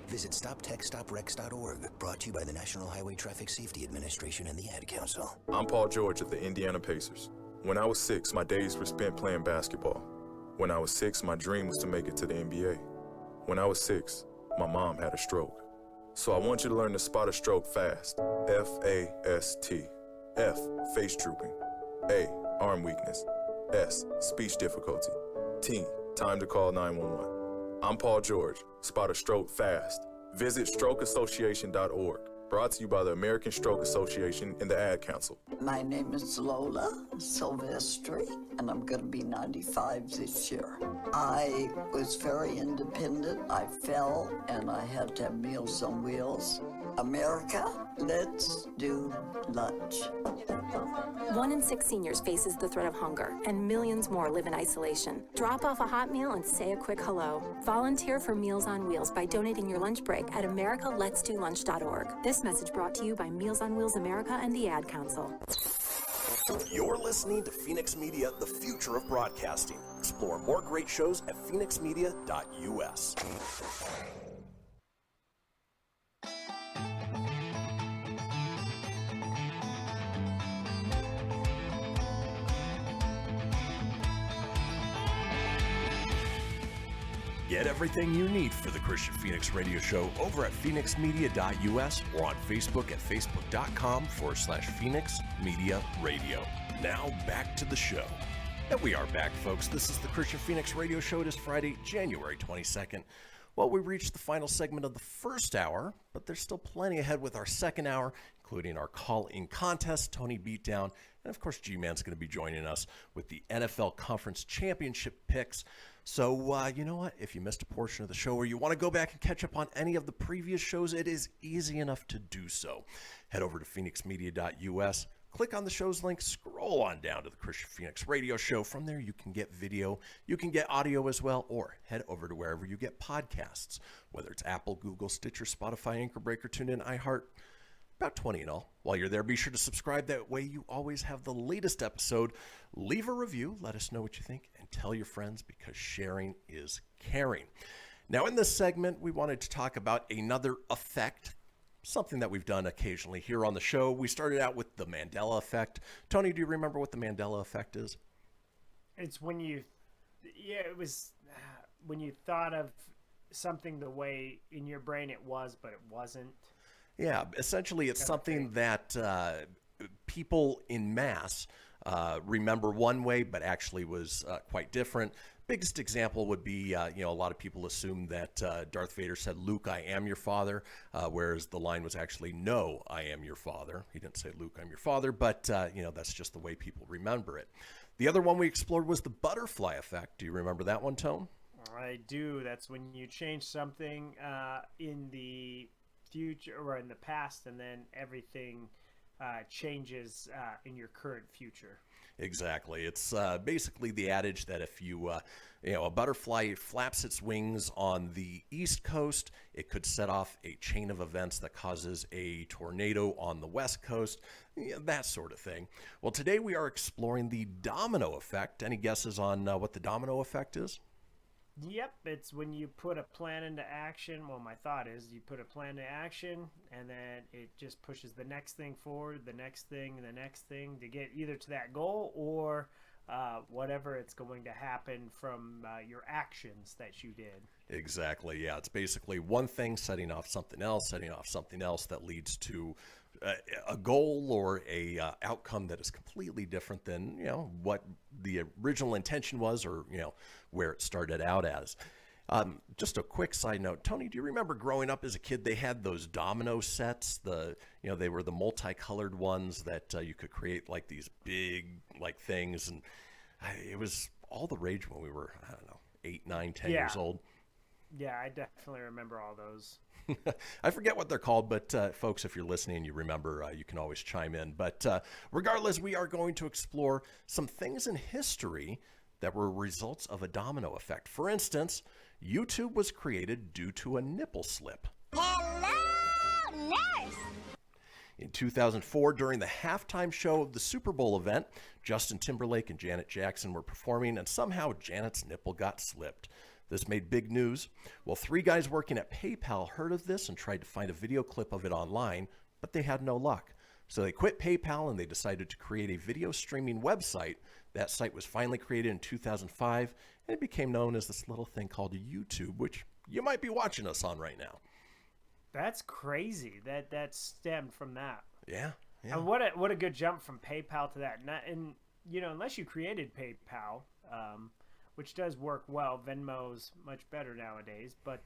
Visit StopTextStopWrecks.org, brought to you by the National Highway Traffic Safety Administration and the Ad Council. I'm Paul George of the Indiana Pacers. When I was 6, my days were spent playing basketball. When I was 6, my dream was to make it to the NBA. When I was 6, my mom had a stroke. So I want you to learn to spot a stroke fast. F-A-S-T. F, face drooping. A, arm weakness. S, speech difficulty. T, time to call 911. I'm Paul George. Spot a stroke fast. Visit strokeassociation.org. Brought to you by the American Stroke Association and the Ad Council. My name is Lola Silvestri, and I'm going to be 95 this year. I was very independent. I fell, and I had to have Meals on Wheels. America, let's do lunch. 1 in 6 seniors faces the threat of hunger, and millions more live in isolation. Drop off a hot meal and say a quick hello. Volunteer for Meals on Wheels by donating your lunch break at americaletsdolunch.org. This message brought to you by Meals on Wheels America and the Ad Council. You're listening to Fenix Media, the future of broadcasting. Explore more great shows at phoenixmedia.us. Get everything you need for the Kristian Fenix Radio Show over at phoenixmedia.us or on Facebook at facebook.com/Fenix Media Radio. Now back to the show. And we are back, folks. This is the Kristian Fenix Radio Show. It is Friday, January 22nd. Well, we reached the final segment of the first hour, but there's still plenty ahead with our second hour, including our call-in contest, Tony Beatdown, and of course G-Man's going to be joining us with the NFL Conference Championship picks. So, you know what? If you missed a portion of the show or you want to go back and catch up on any of the previous shows, it is easy enough to do so. Head over to phoenixmedia.us, click on the show's link, scroll on down to the Kristian Fenix Radio Show. From there, you can get video, you can get audio as well, or head over to wherever you get podcasts, whether it's Apple, Google, Stitcher, Spotify, Anchor Breaker, TuneIn, iHeart, about 20 in all. While you're there, be sure to subscribe. That way you always have the latest episode. Leave a review, let us know what you think, and tell your friends, because sharing is caring. Now, in this segment, we wanted to talk about another effect, something that we've done occasionally here on the show. We started out with the Mandela Effect. Tony, do you remember what the Mandela Effect is? It's when you, it was when you thought of something the way in your brain it was, but it wasn't. Yeah, essentially it's something that people in mass remember one way, but actually was quite different. Biggest example would be, a lot of people assume that Darth Vader said, "Luke, I am your father," whereas the line was actually, "No, I am your father." He didn't say, "Luke, I'm your father," but, that's just the way people remember it. The other one we explored was the butterfly effect. Do you remember that one, Tone? I do. That's when you change something in the future or in the past, and then everything changes in your current future. Exactly. It's basically the adage that if you, a butterfly flaps its wings on the East Coast, it could set off a chain of events that causes a tornado on the West Coast, that sort of thing. Well, today we are exploring the domino effect. Any guesses on what the domino effect is? Yep, it's when you put a plan into action. Well, my thought is you put a plan into action, and then it just pushes the next thing forward, the next thing, the next thing to get either to that goal or whatever it's going to happen from your actions that you did. Exactly, yeah. It's basically one thing setting off something else that leads to a goal or a outcome that is completely different than, what the original intention was or, where it started out as. Just a quick side note, Tony, do you remember growing up as a kid, they had those domino sets, they were the multicolored ones that you could create like these big things, and it was all the rage when we were, 8, 9, 10 years old. Yeah, I definitely remember all those. I forget what they're called, but folks, if you're listening and you remember, you can always chime in. But regardless, we are going to explore some things in history that were results of a domino effect. For instance, YouTube was created due to a nipple slip. Hello, nurse! In 2004, during the halftime show of the Super Bowl event, Justin Timberlake and Janet Jackson were performing, and somehow Janet's nipple got slipped. This made big news. Well, 3 guys working at PayPal heard of this and tried to find a video clip of it online, but they had no luck. So they quit PayPal and they decided to create a video streaming website. That site was finally created in 2005, and it became known as this little thing called YouTube, which you might be watching us on right now. That's crazy. That stemmed from that. Yeah. And what a good jump from PayPal to that. And unless you created PayPal, which does work well, Venmo's much better nowadays. But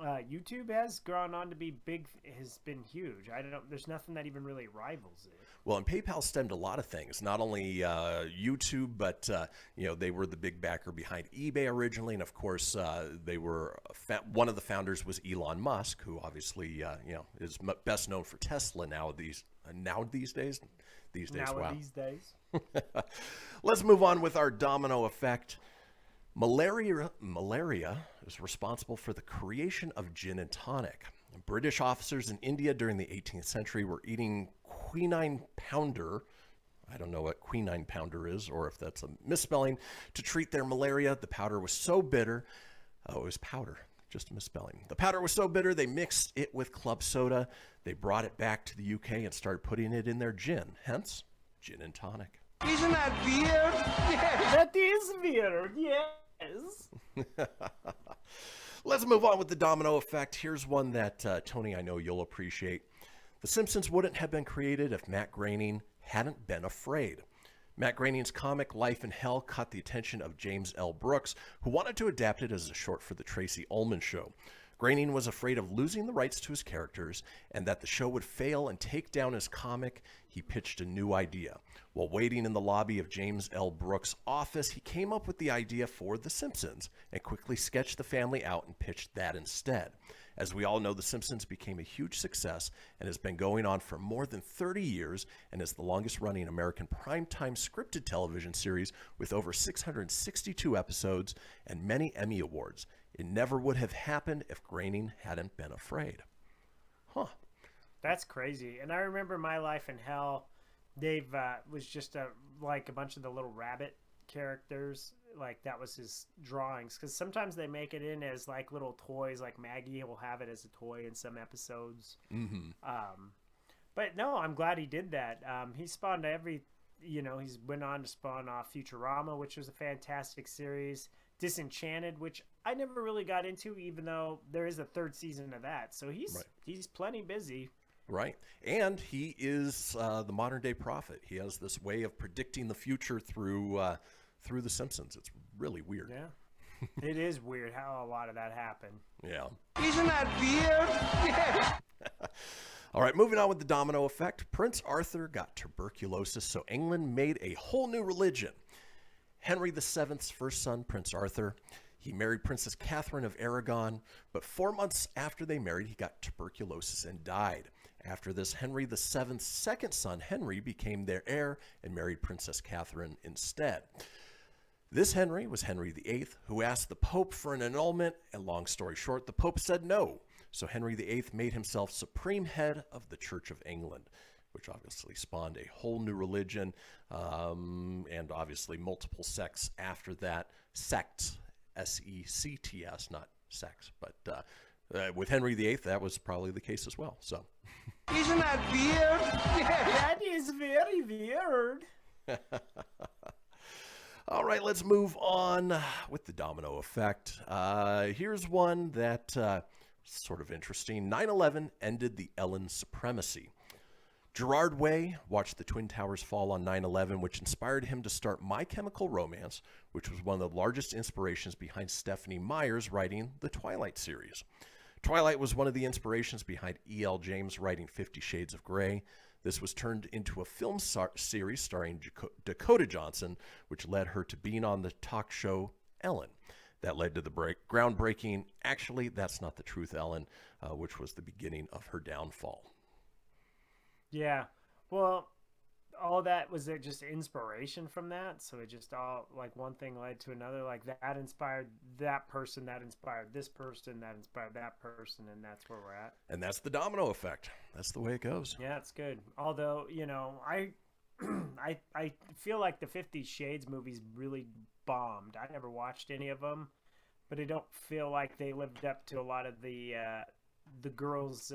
YouTube has gone on to be big, has been huge. There's nothing that even really rivals it. Well, and PayPal stemmed a lot of things, not only YouTube, but they were the big backer behind eBay originally, and of course they were one of the founders was Elon Musk, who obviously is best known for Tesla these days. Wow. These days. Let's move on with our domino effect. Malaria is responsible for the creation of gin and tonic. British officers in India during the 18th century were eating quinine powder. I don't know what quinine powder is, or if that's a misspelling, to treat their malaria. The powder was so bitter. Oh, it was powder. Just a misspelling. The powder was so bitter, they mixed it with club soda. They brought it back to the UK and started putting it in their gin. Hence, gin and tonic. Isn't that weird? Yes. That is weird, yes. Let's move on with the domino effect. Here's one that, Tony, I know you'll appreciate. The Simpsons wouldn't have been created if Matt Groening hadn't been afraid. Matt Groening's comic Life in Hell caught the attention of James L. Brooks, who wanted to adapt it as a short for the Tracy Ullman Show. Groening was afraid of losing the rights to his characters and that the show would fail and take down his comic. He pitched a new idea. While waiting in the lobby of James L. Brooks' office, he came up with the idea for The Simpsons and quickly sketched the family out and pitched that instead. As we all know, The Simpsons became a huge success and has been going on for more than 30 years and is the longest-running American primetime scripted television series with over 662 episodes and many Emmy Awards. It never would have happened if Groening hadn't been afraid. Huh. That's crazy. And I remember My Life in Hell, Dave was just like a bunch of the little rabbit characters. Like that was his drawings, because sometimes they make it in as like little toys. Like Maggie will have it as a toy in some episodes. Mm-hmm. But no, I'm glad he did that. He spawned he's went on to spawn off Futurama, which was a fantastic series. Disenchanted, which I never really got into, even though there is a third season of that. So he's plenty busy. Right. And he is the modern day prophet. He has this way of predicting the future through The Simpsons. It's really weird. Yeah. It is weird how a lot of that happened. Yeah. Isn't that weird? All right, moving on with the domino effect. Prince Arthur got tuberculosis, so England made a whole new religion. Henry VII's first son, Prince Arthur, he married Princess Catherine of Aragon, but 4 months after they married, he got tuberculosis and died. After this, Henry VII's second son, Henry, became their heir and married Princess Catherine instead. This Henry was Henry VIII, who asked the Pope for an annulment, and long story short, the Pope said no. So Henry VIII made himself supreme head of the Church of England, which obviously spawned a whole new religion, and obviously multiple sects after that. Sects, S-E-C-T-S, not sex. But with Henry VIII, that was probably the case as well. So, isn't that weird? That is very weird. All right, let's move on with the domino effect. Here's one that sort of interesting. 9/11 ended the Ellen supremacy. Gerard Way watched the Twin Towers fall on 9/11, which inspired him to start My Chemical Romance, which was one of the largest inspirations behind Stephenie Meyer's writing the Twilight series. Twilight was one of the inspirations behind E.L. James writing 50 Shades of Grey. This was turned into a film series starring Dakota Johnson, which led her to being on the talk show Ellen. That led to the groundbreaking, actually, that's not the truth, Ellen, which was the beginning of her downfall. Yeah. Well, all that was it just inspiration from that. So it just all like one thing led to another. Like that inspired that person, that inspired this person, that inspired that person, and that's where we're at. And that's the domino effect. That's the way it goes. Yeah, it's good. Although, I feel like the 50 Shades movies really bombed. I never watched any of them, but I don't feel like they lived up to a lot of the girls'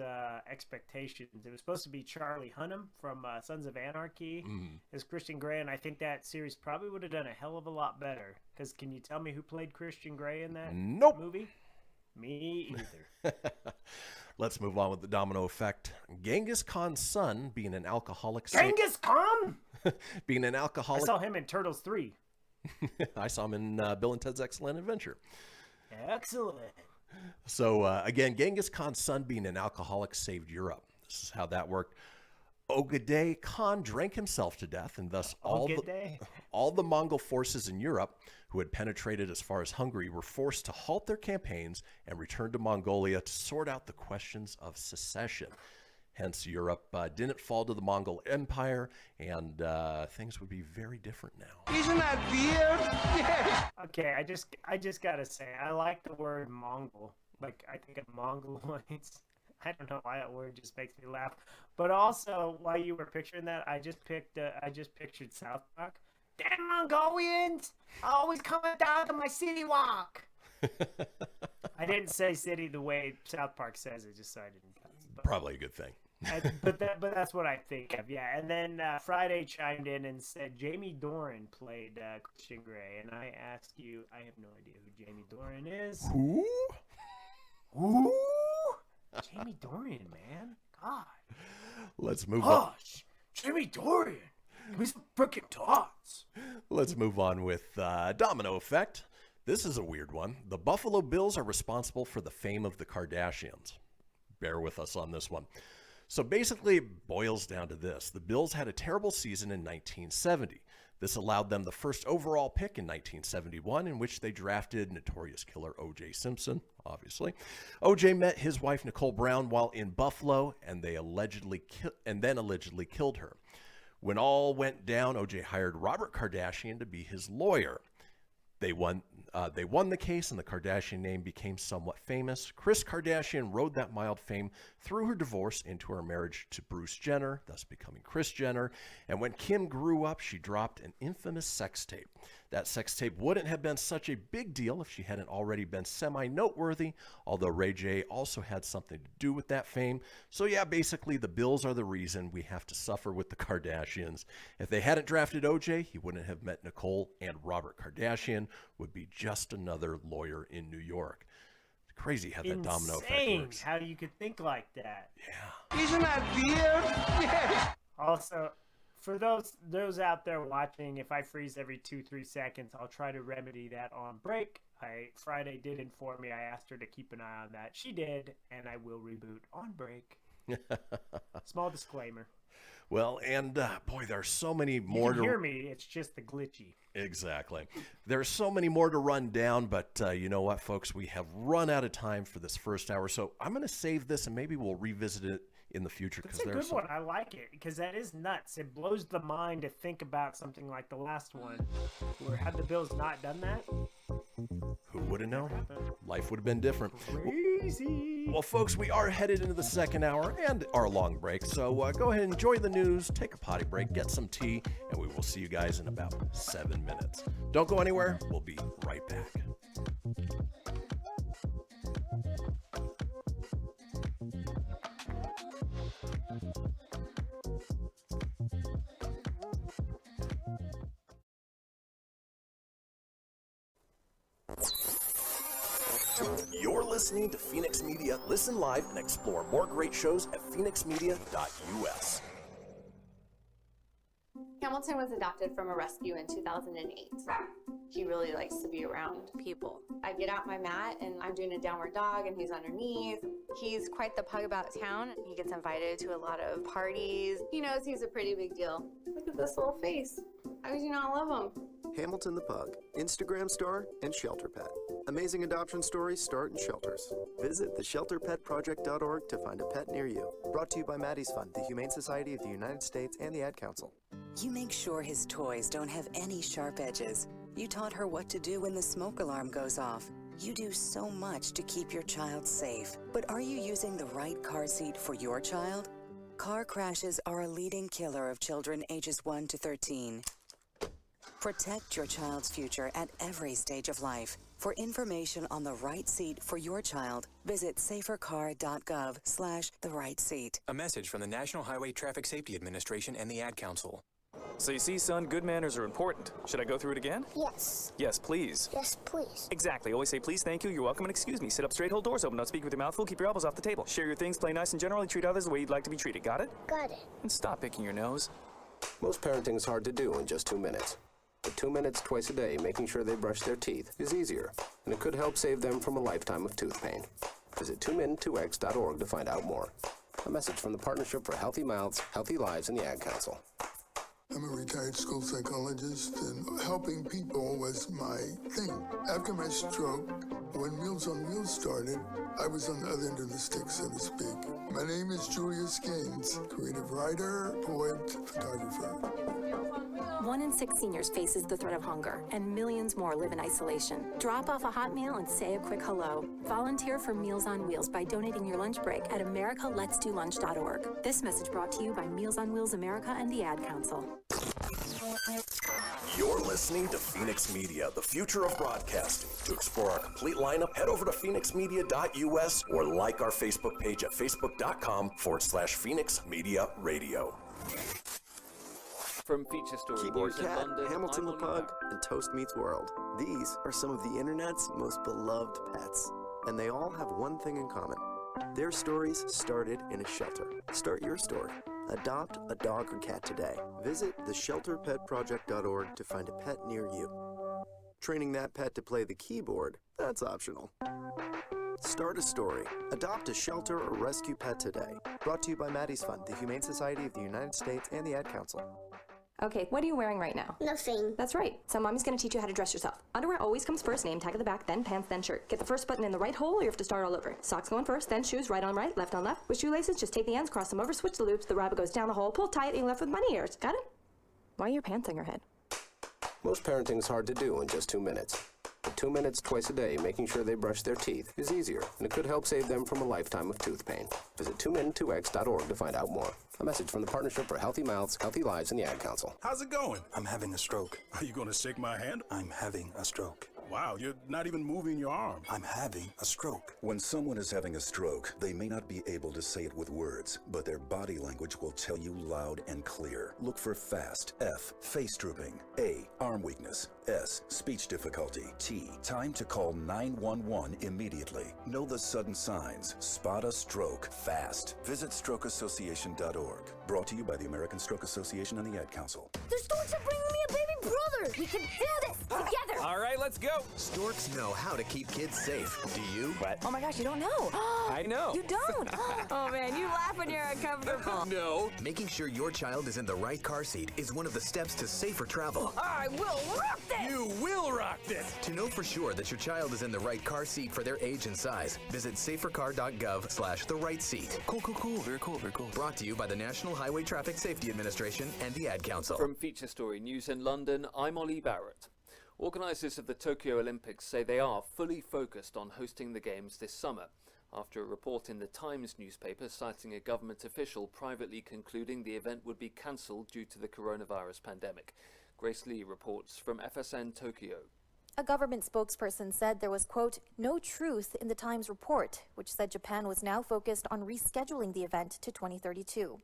expectations. It was supposed to be Charlie Hunnam from Sons of Anarchy as Christian Grey, and I think that series probably would have done a hell of a lot better. Because can you tell me who played Christian Grey in that movie? Me either. Let's move on with the domino effect. Genghis Khan's son, being an alcoholic... Genghis Khan? Being an alcoholic... I saw him in Turtles 3. I saw him in Bill and Ted's Excellent Adventure. Excellent. So again, Genghis Khan's son being an alcoholic saved Europe. This is how that worked. Ogedei Khan drank himself to death, and thus all the Mongol forces in Europe who had penetrated as far as Hungary were forced to halt their campaigns and return to Mongolia to sort out the questions of secession. Hence, Europe didn't fall to the Mongol Empire, and things would be very different now. Isn't that weird? Okay, I just gotta say, I like the word Mongol. Like, I think of Mongoloids. I don't know why that word just makes me laugh. But also, while you were picturing that, I just pictured South Park. Damn Mongolians! Always coming down to my city walk. I didn't say city the way South Park says it, just so I didn't. Probably a good thing. but that's what I think of, yeah. And then Friday chimed in and said Jamie Dornan played Christian Grey, and I asked you, I have no idea who Jamie Dornan is. Who? Jamie Dornan, man. God. Let's move on. Gosh, Jamie Dornan. Give me some frickin' tots. Let's move on with Domino Effect. This is a weird one. The Buffalo Bills are responsible for the fame of the Kardashians. Bear with us on this one. So basically, it boils down to this. The Bills had a terrible season in 1970. This allowed them the first overall pick in 1971, in which they drafted notorious killer O.J. Simpson, obviously. O.J. met his wife, Nicole Brown, while in Buffalo, and then allegedly killed her. When all went down, O.J. hired Robert Kardashian to be his lawyer. They won the case, and the Kardashian name became somewhat famous. Kris Kardashian rode that mild fame through her divorce into her marriage to Bruce Jenner, thus becoming Kris Jenner. And when Kim grew up, she dropped an infamous sex tape. That sex tape wouldn't have been such a big deal if she hadn't already been semi-noteworthy, although Ray J also had something to do with that fame. So yeah, basically the Bills are the reason we have to suffer with the Kardashians. If they hadn't drafted OJ, he wouldn't have met Nicole, and Robert Kardashian would be just another lawyer in New York. It's crazy how that domino effect works. How you could think like that. Yeah. Isn't that weird? Also, for those out there watching, if I freeze every 2-3 seconds, I'll try to remedy that on break. Friday did inform me. I asked her to keep an eye on that. She did, and I will reboot on break. Small disclaimer. Well, and boy, there are so many more. You can hear me. It's just the glitchy. Exactly. There's so many more to run down, but you know what, folks? We have run out of time for this first hour, so I'm going to save this, and maybe we'll revisit it in the future. It's a good one. I like it because that is nuts. It blows the mind to think about something like the last one, where had the Bills not done that, who would have known? Life would have been different. Crazy. Well, folks, we are headed into the second hour and our long break, so go ahead and enjoy the news, take a potty break, get some tea, and we will see you guys in about 7 minutes. Don't go anywhere. We'll be right back. You're listening to Fenix Media. Listen live and explore more great shows at phoenixmedia.us. Hamilton was adopted from a rescue in 2008. He really likes to be around people. I get out my mat and I'm doing a downward dog and he's underneath. He's quite the pug about town. He gets invited to a lot of parties. He knows he's a pretty big deal. Look at this little face. How could you not love him? Hamilton the Pug, Instagram star and shelter pet. Amazing adoption stories start in shelters. Visit theshelterpetproject.org to find a pet near you. Brought to you by Maddie's Fund, the Humane Society of the United States, and the Ad Council. You make sure his toys don't have any sharp edges. You taught her what to do when the smoke alarm goes off. You do so much to keep your child safe. But are you using the right car seat for your child? Car crashes are a leading killer of children ages 1 to 13. Protect your child's future at every stage of life. For information on the right seat for your child, visit safercar.gov/the-right-seat. A message from the National Highway Traffic Safety Administration and the Ad Council. So you see, son, good manners are important. Should I go through it again? Yes. Yes, please. Yes, please. Exactly. Always say please, thank you, you're welcome, and excuse me. Sit up straight, hold doors open, don't speak with your mouth full, keep your elbows off the table. Share your things, play nice, and generally treat others the way you'd like to be treated. Got it? Got it. And stop picking your nose. Most parenting is hard to do in just 2 minutes. But 2 minutes twice a day making sure they brush their teeth is easier, and it could help save them from a lifetime of tooth pain. Visit 2min2x.org to find out more. A message from the Partnership for Healthy Mouths, Healthy Lives, and the Ad Council. I'm a retired school psychologist, and helping people was my thing. After my stroke, when Meals on Wheels started, I was on the other end of the stick, so to speak. My name is Julius Gaines, creative writer, poet, photographer. 1 in 6 seniors faces the threat of hunger, and millions more live in isolation. Drop off a hot meal and say a quick hello. Volunteer for Meals on Wheels by donating your lunch break at americaletsdolunch.org. This message brought to you by Meals on Wheels America and the Ad Council. You're listening to Fenix Media, the future of broadcasting. To explore our complete lineup, head over to phoenixmedia.us or like our Facebook page at facebook.com/Fenix Media Radio. From Feature Story Keyboard News in Cat, London, Hamilton I'm the Ollie Pug, Barrett. and Toast Meets World. These are some of the internet's most beloved pets, and they all have one thing in common. Their stories started in a shelter. Start your story. Adopt a dog or cat today. Visit theshelterpetproject.org to find a pet near you. Training that pet to play the keyboard, that's optional. Start a story. Adopt a shelter or rescue pet today. Brought to you by Maddie's Fund, the Humane Society of the United States, and the Ad Council. Okay, what are you wearing right now? Nothing. That's right. So mommy's gonna teach you how to dress yourself. Underwear always comes first, name tag at the back, then pants, then shirt. Get the first button in the right hole or you have to start all over. Socks going first, then shoes, right on right, left on left. With shoelaces, just take the ends, cross them over, switch the loops, the rabbit goes down the hole, pull tight, and you're left with bunny ears. Got it? Why are your pants on your head? Most parenting is hard to do in just 2 minutes. But 2 minutes twice a day making sure they brush their teeth is easier, and it could help save them from a lifetime of tooth pain. Visit 2min2x.org to find out more. A message from the Partnership for Healthy Mouths, Healthy Lives, and the Ad Council. How's it going? I'm having a stroke. Are you going to shake my hand? I'm having a stroke. Wow, you're not even moving your arm. I'm having a stroke. When someone is having a stroke, they may not be able to say it with words, but their body language will tell you loud and clear. Look for FAST, F, face drooping, A, arm weakness, S, speech difficulty, T, time to call 911 immediately. Know the sudden signs. Spot a stroke fast. Visit strokeassociation.org. Brought to you by the American Stroke Association and the Ad Council. The storks are bringing me a baby brother. We can do this together. All right, let's go. Storks know how to keep kids safe. Do you? What? Oh my gosh, you don't know. I know. You don't. Oh man, you laugh when you're uncomfortable. No. Making sure your child is in the right car seat is one of the steps to safer travel. I will rock this. You will rock this. To know for sure that your child is in the right car seat for their age and size, visit safercar.gov/the right seat. Cool. Very cool. Brought to you by the National Highway Traffic Safety Administration and the Ad Council. From Feature Story News in London, I'm Ollie Barrett. Organisers of the Tokyo Olympics say they are fully focused on hosting the Games this summer, after a report in the Times newspaper citing a government official privately concluding the event would be cancelled due to the coronavirus pandemic. Grace Lee reports from FSN Tokyo. A government spokesperson said there was, quote, no truth in the Times report, which said Japan was now focused on rescheduling the event to 2032.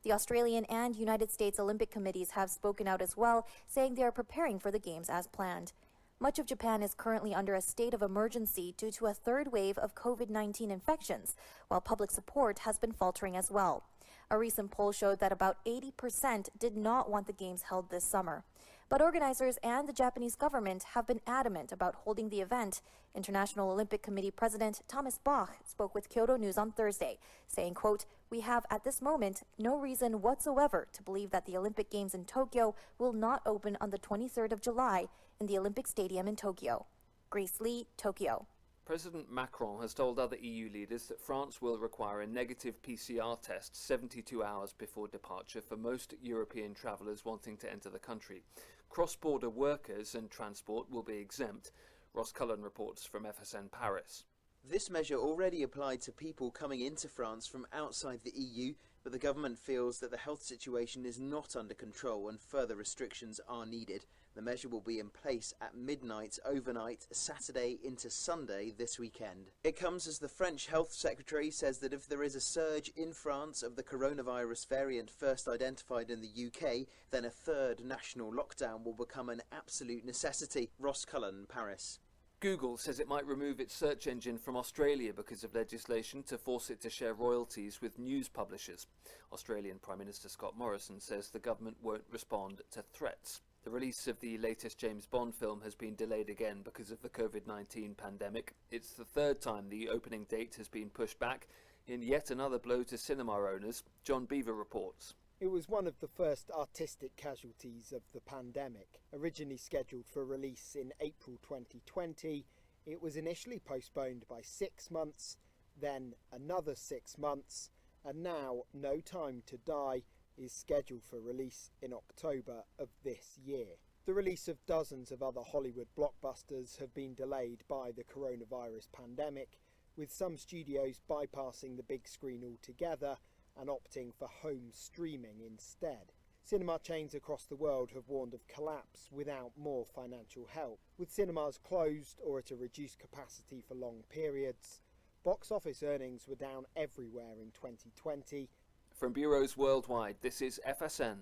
The Australian and United States Olympic committees have spoken out as well, saying they are preparing for the Games as planned. Much of Japan is currently under a state of emergency due to a third wave of COVID-19 infections, while public support has been faltering as well. A recent poll showed that about 80% did not want the Games held this summer. But organizers and the Japanese government have been adamant about holding the event. International Olympic Committee President Thomas Bach spoke with Kyodo News on Thursday, saying, quote, we have at this moment no reason whatsoever to believe that the Olympic Games in Tokyo will not open on the 23rd of July in the Olympic Stadium in Tokyo. Grace Lee, Tokyo. President Macron has told other EU leaders that France will require a negative PCR test 72 hours before departure for most European travellers wanting to enter the country. Cross-border workers and transport will be exempt. Ross Cullen reports from FSN Paris. This measure already applied to people coming into France from outside the EU, but the government feels that the health situation is not under control and further restrictions are needed. The measure will be in place at midnight overnight, Saturday into Sunday this weekend. It comes as the French Health Secretary says that if there is a surge in France of the coronavirus variant first identified in the UK, then a third national lockdown will become an absolute necessity. Ross Cullen, Paris. Google says it might remove its search engine from Australia because of legislation to force it to share royalties with news publishers. Australian Prime Minister Scott Morrison says the government won't respond to threats. The release of the latest James Bond film has been delayed again because of the COVID-19 pandemic. It's the third time the opening date has been pushed back, in yet another blow to cinema owners. John Beaver reports. It was one of the first artistic casualties of the pandemic. Originally scheduled for release in April 2020, it was initially postponed by 6 months, then another 6 months, and now No Time to Die is scheduled for release in October of this year. The release of dozens of other Hollywood blockbusters have been delayed by the coronavirus pandemic, with some studios bypassing the big screen altogether and opting for home streaming instead. Cinema chains across the world have warned of collapse without more financial help. With cinemas closed or at a reduced capacity for long periods, box office earnings were down everywhere in 2020. From bureaus worldwide, this is FSN.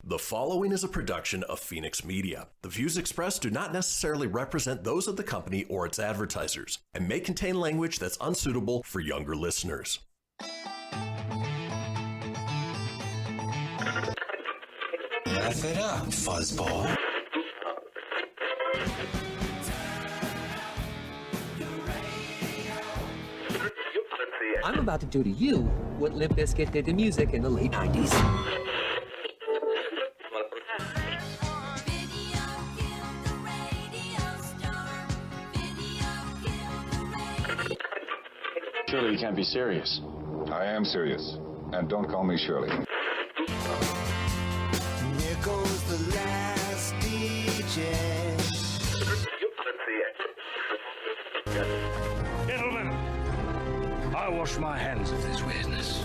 The following is a production of Fenix Media. The views expressed do not necessarily represent those of the company or its advertisers and may contain language that's unsuitable for younger listeners. Laugh it up, fuzzball. I'm about to do to you what Limp Bizkit did to music in the late 90s. Surely you can't be serious. I am serious. And don't call me Shirley. Here goes the last DJ. Gentlemen, I wash my hands of this weirdness.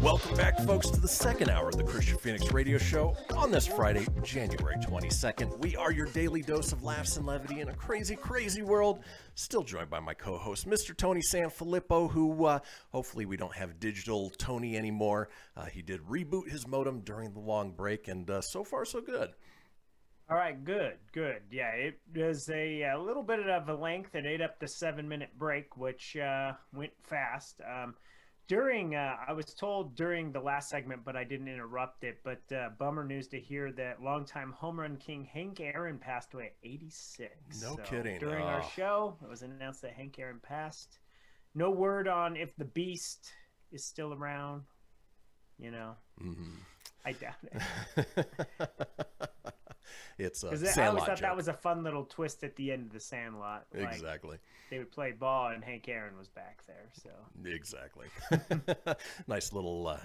Welcome back, folks, to the second hour of the Kristian Fenix radio show on this Friday, January 22nd. We are your daily dose of laughs and levity in a crazy, crazy world. Still joined by my co-host, Mr. Tony Sanfilippo, who hopefully we don't have digital Tony anymore. He did reboot his modem during the long break, and so far, so good. All right, good. Yeah, it was a little bit of a length. It ate up the 7-minute break, which went fast. I was told during the last segment, but I didn't interrupt it, but bummer news to hear that longtime home run king Hank Aaron passed away at 86. No kidding. During our show, it was announced that Hank Aaron passed. No word on if the Beast is still around. You know, I doubt it. It's a I Sandlot always thought joke. that was a fun little twist at the end of the Sandlot. Like, Exactly. They would play ball, and Hank Aaron was back there. So Exactly. Nice little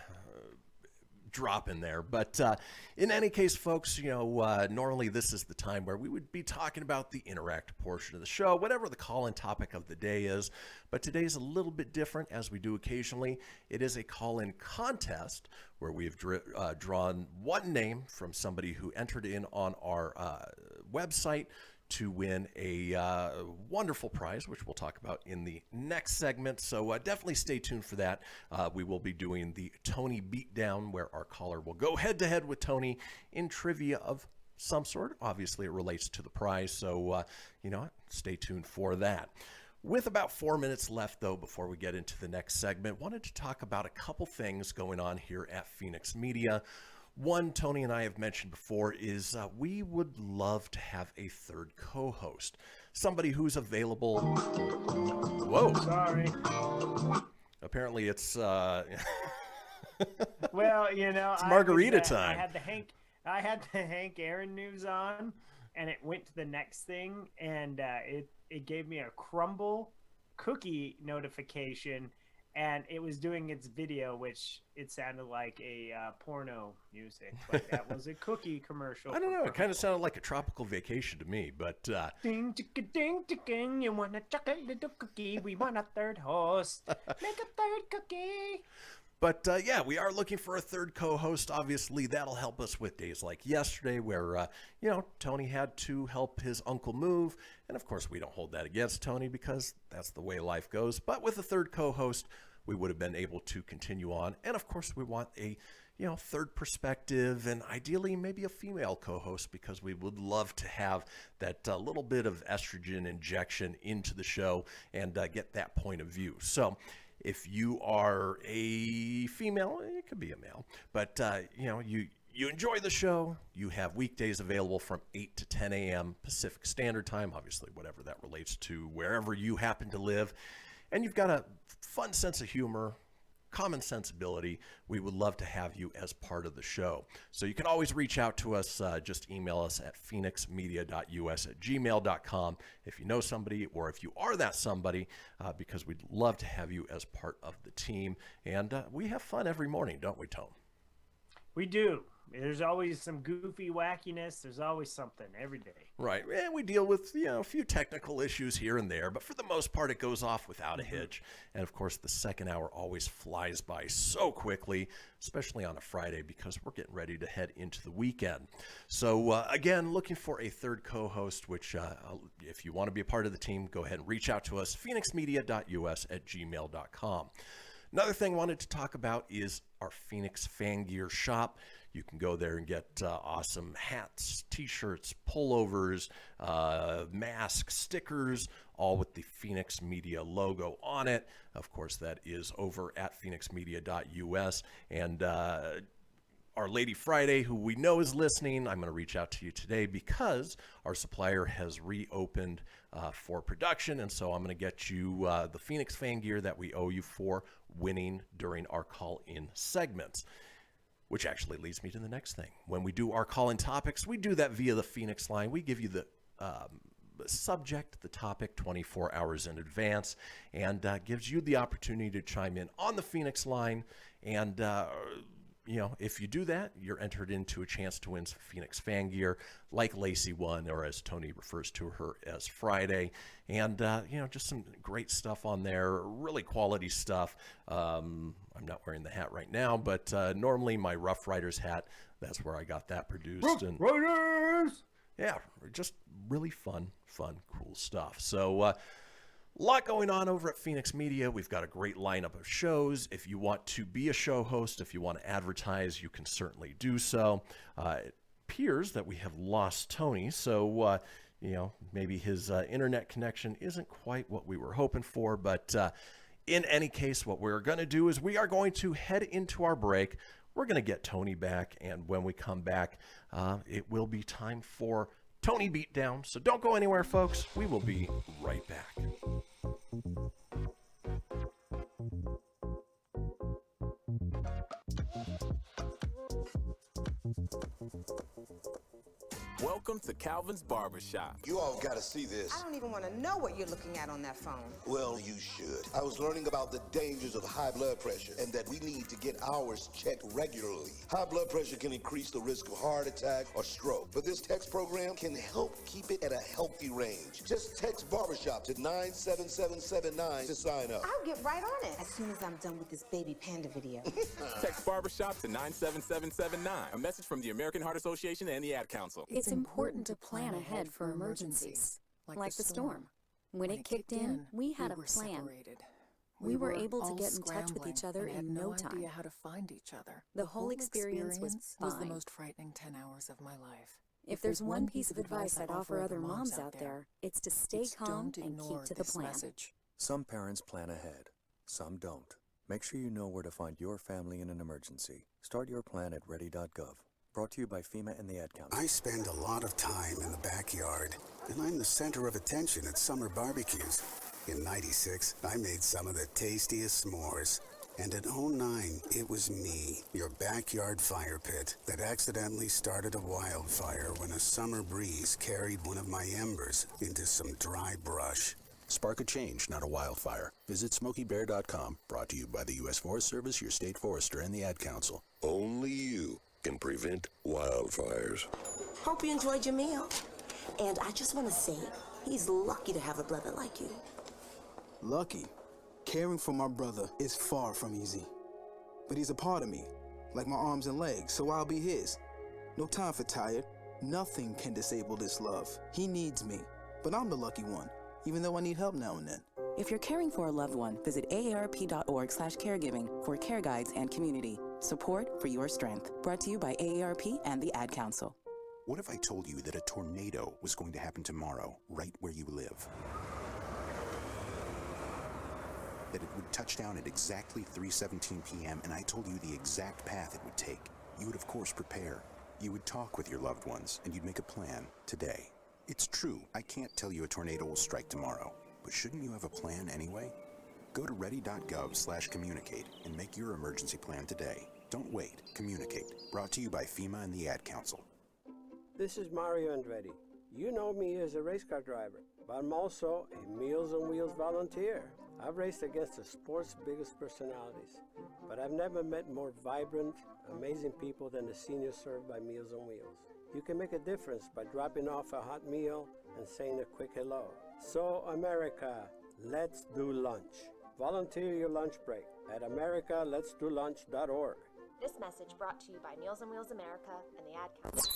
drop in there. But in any case, folks, you know, normally this is the time where we would be talking about the interactive portion of the show, whatever the call-in topic of the day is. But today's a little bit different, as we do occasionally. It is a call-in contest where we've drawn one name from somebody who entered in on our website to win a wonderful prize, which we'll talk about in the next segment. So definitely stay tuned for that. We will be doing the Tony Beatdown, where our caller will go head-to-head with Tony in trivia of some sort. Obviously, it relates to the prize, so you know what? Stay tuned for that. With about 4 minutes left, though, before we get into the next segment, wanted to talk about a couple things going on here at Fenix Media. One, Tony and I have mentioned before, is we would love to have a third co-host. Somebody who's available... Whoa. Sorry. Apparently it's... Well, you know, it's margarita I time. I had the Hank Aaron news on, and it went to the next thing, and it gave me a crumble cookie notification, and it was doing its video, which it sounded like a porno music, but that was a cookie commercial. I don't know. It kind of sounded like a tropical vacation to me, but... Ding, chicka, ding, ding, you want a chocolate little cookie? We want a third host. Make a third cookie. But yeah, we are looking for a third co-host. Obviously, that'll help us with days like yesterday where, you know, Tony had to help his uncle move. And of course, we don't hold that against Tony because that's the way life goes. But with a third co-host, we would have been able to continue on. And of course, we want a, third perspective, and ideally maybe a female co-host, because we would love to have that little bit of estrogen injection into the show and get that point of view. So if you are a female, it could be a male, but you enjoy the show, you have weekdays available from 8 to 10 a.m. Pacific Standard Time, obviously whatever that relates to wherever you happen to live, and you've got a fun sense of humor, common sensibility, we would love to have you as part of the show. So you can always reach out to us. Just email us at phoenixmedia.us@gmail.com if you know somebody, or if you are that somebody, because we'd love to have you as part of the team. And we have fun every morning, don't we, Tone? We do. There's always some goofy wackiness. There's always something every day. Right. And we deal with, a few technical issues here and there, but for the most part, it goes off without a hitch. And of course, the second hour always flies by so quickly, especially on a Friday, because we're getting ready to head into the weekend. So again, looking for a third co-host, which if you want to be a part of the team, go ahead and reach out to us, phoenixmedia.us@gmail.com. Another thing I wanted to talk about is our Fenix Fan Gear shop. You can go there and get awesome hats, t-shirts, pullovers, masks, stickers, all with the Fenix Media logo on it. Of course, that is over at phoenixmedia.us. And Our Lady Friday, who we know is listening, I'm going to reach out to you today because our supplier has reopened for production. And so I'm going to get you the Fenix Fan Gear that we owe you for winning during our call-in segments. Which actually leads me to the next thing. When we do our call-in topics, we do that via the Fenix Line. We give you the subject, the topic, 24 hours in advance, and gives you the opportunity to chime in on the Fenix Line. And, if you do that, you're entered into a chance to win some Fenix Fan Gear, like Lacey won, or as Tony refers to her as Friday. And, just some great stuff on there, really quality stuff. I'm not wearing the hat right now, but normally my Rough Riders hat, that's where I got that produced. Rough Riders! Yeah, just really fun, cool stuff. So a lot going on over at Fenix Media. We've got a great lineup of shows. If you want to be a show host, if you want to advertise, you can certainly do so. It appears that we have lost Tony, so maybe his internet connection isn't quite what we were hoping for, but in any case, what we're going to do is we are going to head into our break. We're going to get Tony back, and when we come back, it will be time for Tony Beatdown. So don't go anywhere, folks. We will be right back. Welcome to Calvin's Barbershop. You all gotta see this. I don't even want to know what you're looking at on that phone. Well, you should. I was learning about the dangers of high blood pressure and that we need to get ours checked regularly. High blood pressure can increase the risk of heart attack or stroke, but this text program can help keep it at a healthy range. Just text Barbershop to 97779 to sign up. I'll get right on it as soon as I'm done with this baby panda video. Text Barbershop to 97779. A message from the American Heart Association and the Ad Council. It's important to plan ahead for emergencies, like the storm. When it kicked in, we had a plan. We were able to get in touch with each other in no time. Idea how to find each other. The whole experience was fine. The most frightening 10 hours of my life. If there's one piece of advice I'd offer other moms out there, it's to stay calm and keep to the plan. Some parents plan ahead, some don't. Make sure you know where to find your family in an emergency. Start your plan at ready.gov. Brought to you by FEMA and the Ad Council. I spend a lot of time in the backyard, and I'm the center of attention at summer barbecues. In '96, I made some of the tastiest s'mores. And in '09, it was me, your backyard fire pit, that accidentally started a wildfire when a summer breeze carried one of my embers into some dry brush. Spark a change, not a wildfire. Visit SmokeyBear.com. Brought to you by the U.S. Forest Service, your state forester, and the Ad Council. Only you can prevent wildfires. Hope you enjoyed your meal. And I just want to say, he's lucky to have a brother like you. Lucky? Caring for my brother is far from easy. But he's a part of me, like my arms and legs, so I'll be his. No time for tired. Nothing can disable this love. He needs me, but I'm the lucky one, even though I need help now and then. If you're caring for a loved one, visit aarp.org/caregiving for care guides and community. Support for your strength. Brought to you by AARP and the Ad Council. What if I told you that a tornado was going to happen tomorrow, right where you live? That it would touch down at exactly 3:17 p.m., and I told you the exact path it would take. You would, of course, prepare. You would talk with your loved ones, and you'd make a plan today. It's true, I can't tell you a tornado will strike tomorrow, but shouldn't you have a plan anyway? Go to ready.gov/communicate and make your emergency plan today. Don't wait, communicate. Brought to you by FEMA and the Ad Council. This is Mario Andretti. You know me as a race car driver, but I'm also a Meals on Wheels volunteer. I've raced against the sport's biggest personalities, but I've never met more vibrant, amazing people than the seniors served by Meals on Wheels. You can make a difference by dropping off a hot meal and saying a quick hello. So, America, let's do lunch. Volunteer your lunch break at americaletsdolunch.org. This message brought to you by Meals on Wheels America and the Ad Council.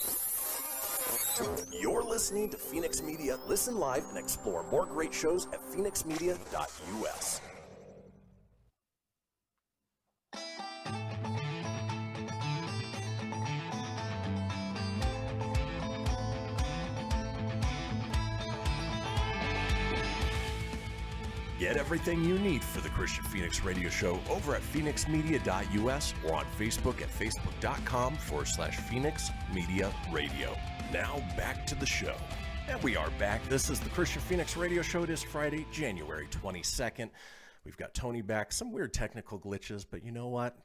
You're listening to Fenix Media. Listen live and explore more great shows at fenixmedia.us. Get everything you need for the Kristian Fenix Radio Show over at fenixmedia.us or on Facebook at facebook.com/Fenix Media Radio. Now back to the show. And we are back. This is the Kristian Fenix Radio Show. It is Friday, January 22nd. We've got Tony back. Some weird technical glitches, but you know what?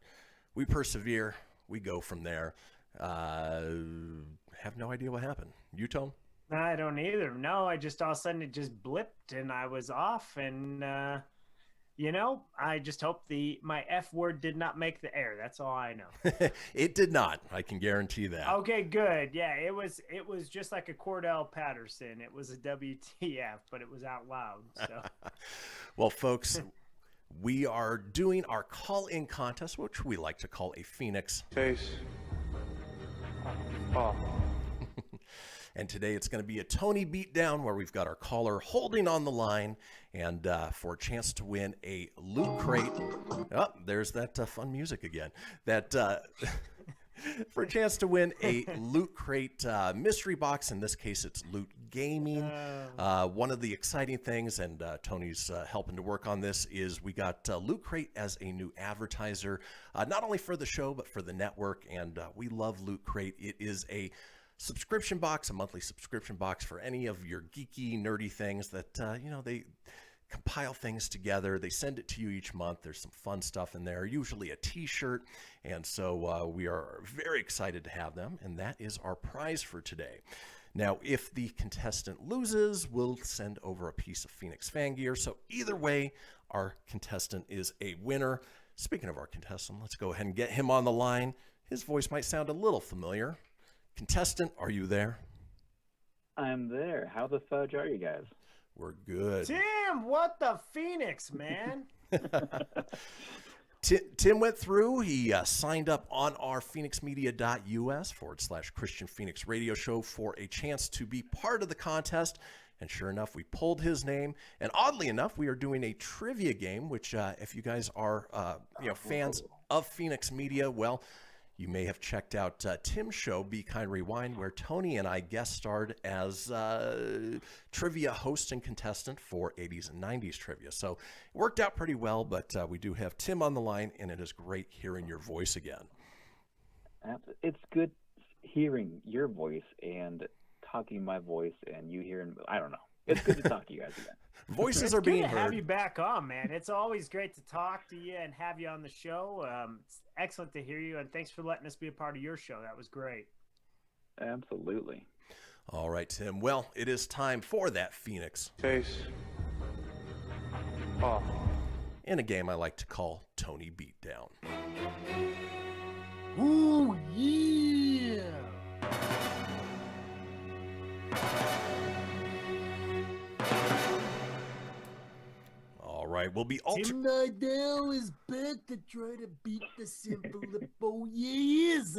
We persevere. We go from there. Have no idea what happened. You, Tone? I don't either. No, I just all of a sudden it just blipped and I was off. And, I just hope my F word did not make the air. That's all I know. It did not. I can guarantee that. Okay, good. Yeah, it was just like a Cordell Patterson. It was a WTF, but it was out loud. So, well, folks, we are doing our call-in contest, which we like to call a Fenix Face Off. And today it's going to be a Tony beatdown where we've got our caller holding on the line and for a chance to win a Loot Crate. Oh, there's that fun music again. For a chance to win a Loot Crate mystery box. In this case, it's Loot Gaming. One of the exciting things, and Tony's helping to work on this, is we got Loot Crate as a new advertiser, not only for the show, but for the network. And we love Loot Crate. It is a subscription box, a monthly subscription box for any of your geeky, nerdy things that, they compile things together. They send it to you each month. There's some fun stuff in there, usually a t-shirt. And so we are very excited to have them. And that is our prize for today. Now, if the contestant loses, we'll send over a piece of Fenix fan gear. So either way, our contestant is a winner. Speaking of our contestant, let's go ahead and get him on the line. His voice might sound a little familiar. Contestant, are you there? I'm there. How the fudge are you guys? We're good. Tim, what the Phoenix, man? Tim went through. He signed up on our fenixmedia.us/Kristian Fenix Radio Show for a chance to be part of the contest. And sure enough, we pulled his name. And oddly enough, we are doing a trivia game, which if you guys are fans of Fenix Media, well, you may have checked out Tim's show, Be Kind Rewind, where Tony and I guest starred as trivia host and contestant for 80s and 90s trivia. So it worked out pretty well, but we do have Tim on the line, and it is great hearing your voice again. It's good hearing your voice and talking my voice and you hearing, I don't know. It's good to talk to you guys again. Voices are being heard. It's good to have you back on, man. It's always great to talk to you and have you on the show. It's excellent to hear you, and thanks for letting us be a part of your show. That was great. Absolutely. All right, Tim. Well, it is time for that Fenix Face Off in a game I like to call Tony Beatdown. Ooh, yeah! Right, we'll be Tim Nidell is back to try to beat the simple for years.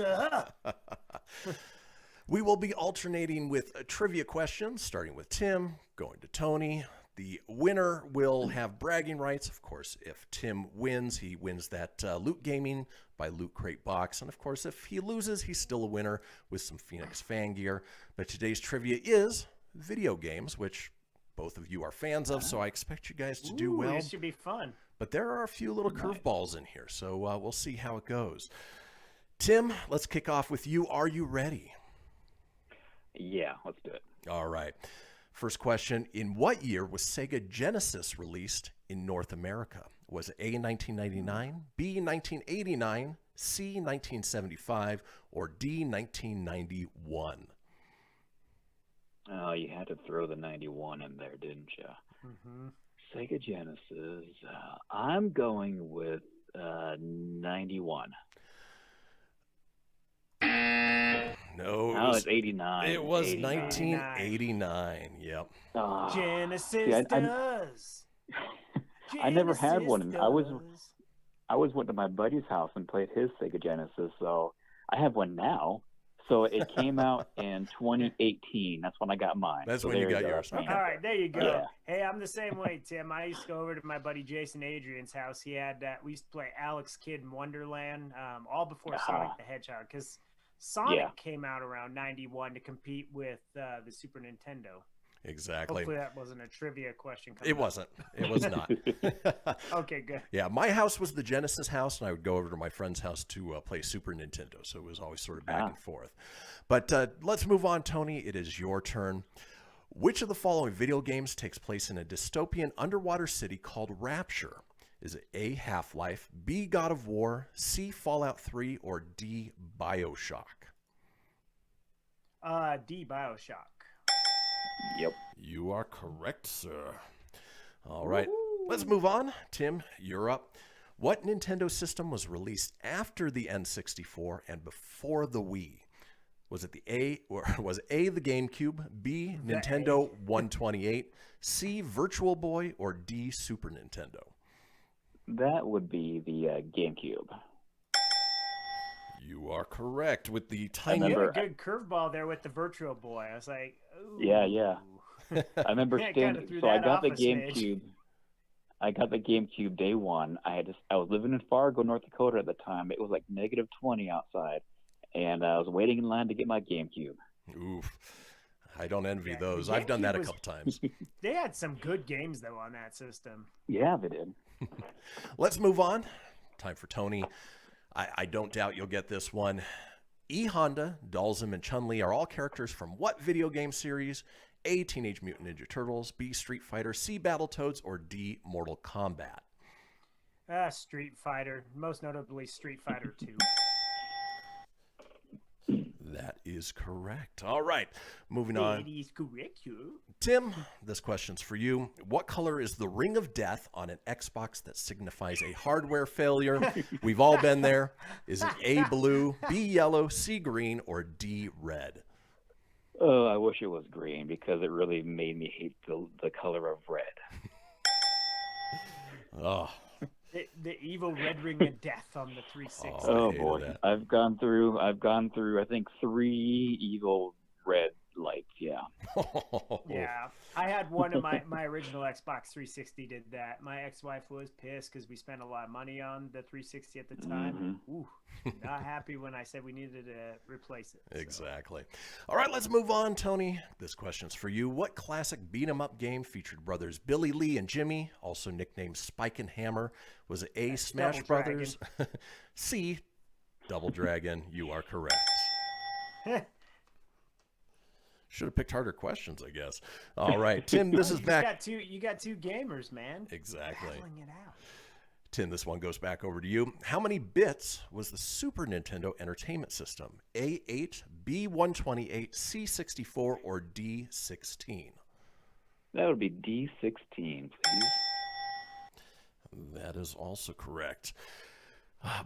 We will be alternating with trivia questions, starting with Tim, going to Tony. The winner will have bragging rights. Of course, if Tim wins, he wins that Loot Gaming by Loot Crate box. And of course, if he loses, he's still a winner with some Fenix fan gear. But today's trivia is video games, which both of you are fans of, so I expect you guys to do well. This should be fun. But there are a few little curveballs in here, so we'll see how it goes. Tim, let's kick off with you. Are you ready? Yeah, let's do it. All right. First question. In what year was Sega Genesis released in North America? Was it A, 1999, B, 1989, C, 1975, or D, 1991? Oh, you had to throw the 91 in there, didn't you? Mm-hmm. Sega Genesis. I'm going with 91. No, it's 89. It was 1989. Yep. Genesis does. I never had one. Genesis I went to my buddy's house and played his Sega Genesis, so I have one now. So it came out in 2018. That's when I got mine. That's so when you got yours. All right, there you go. Yeah. Hey, I'm the same way, Tim. I used to go over to my buddy Jason Adrian's house. He had we used to play Alex Kidd in Wonderland, all before Sonic the Hedgehog, because Sonic came out around 91 to compete with the Super Nintendo. Exactly. Hopefully that wasn't a trivia question. It wasn't. It was not. Okay, good. Yeah, my house was the Genesis house, and I would go over to my friend's house to play Super Nintendo, so it was always sort of back and forth. But let's move on, Tony. It is your turn. Which of the following video games takes place in a dystopian underwater city called Rapture? Is it A, Half-Life, B, God of War, C, Fallout 3, or D, BioShock? D, BioShock. Yep. You are correct, sir. All right. Let's move on. Tim, you're up. What Nintendo system was released after the N64 and before the Wii? Was it the GameCube, B, Nintendo 128, C, Virtual Boy, or D, Super Nintendo? That would be the GameCube. You are correct with the tiny. You had a good curveball there with the Virtual Boy. I was like, ooh. Yeah. I remember standing. So I got the GameCube. GameCube. I got the GameCube day one. I was living in Fargo, North Dakota at the time. It was like -20 outside, and I was waiting in line to get my GameCube. Oof. I don't envy those. I've done that a couple times. They had some good games though on that system. Yeah, they did. Let's move on. Time for Tony. I don't doubt you'll get this one. E. Honda, Dalsum, and Chun-Li are all characters from what video game series? A, Teenage Mutant Ninja Turtles, B, Street Fighter, C, Battletoads, or D, Mortal Kombat? Street Fighter, most notably Street Fighter 2. That is correct. All right, moving on. That is correct. Tim, this question's for you. What color is the ring of death on an Xbox that signifies a hardware failure? We've all been there. Is it A, blue, B, yellow, C, green, or D, red? Oh, I wish it was green because it really made me hate the color of red. Oh. The evil red ring of death on the 360. Oh boy, that. I've gone through. I think 3 evil red lights. Yeah. Yeah, I had one of my original Xbox 360 did that. My ex-wife was pissed because we spent a lot of money on the 360 at the time. Mm-hmm. Ooh, not happy when I said we needed to replace it. Exactly. All right, let's move on, Tony. This question's for you. What classic beat-'em-up game featured brothers Billy, Lee, and Jimmy, also nicknamed Spike and Hammer? Was it A, Smash Double Brothers, C, Double Dragon? You are correct. Should have picked harder questions, I guess. All right, Tim, this is back. You got two gamers, man. Exactly. Battling it out. Tim, this one goes back over to you. How many bits was the Super Nintendo Entertainment System? A8, B128, C64, or D16? That would be D16, please. That is also correct.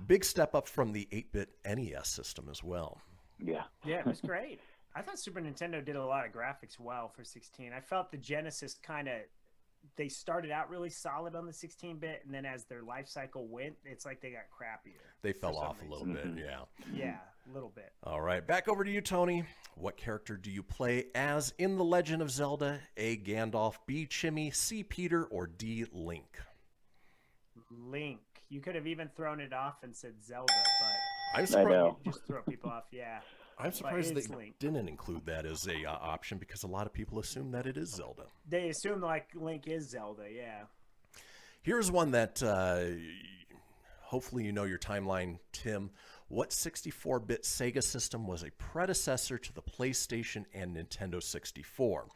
Big step up from the 8-bit NES system as well. Yeah. Yeah, it was great. I thought Super Nintendo did a lot of graphics well for 16. I felt the Genesis kind of they started out really solid on the 16-bit, and then as their life cycle went, it's like they got crappier. They fell off a little bit, yeah. Yeah, a little bit. All right, back over to you, Tony. What character do you play as in The Legend of Zelda? A. Gandalf, B. Chimmy, C. Peter, or D. Link? Link. You could have even thrown it off and said Zelda, but I'm surprised. Just throw people off, yeah. I'm surprised they Link. didn't include that as a option, because a lot of people assume that it is Zelda. They assume like Link is Zelda, yeah. Here's one that hopefully you know your timeline, Tim. What 64-bit Sega system was a predecessor to the PlayStation and Nintendo 64?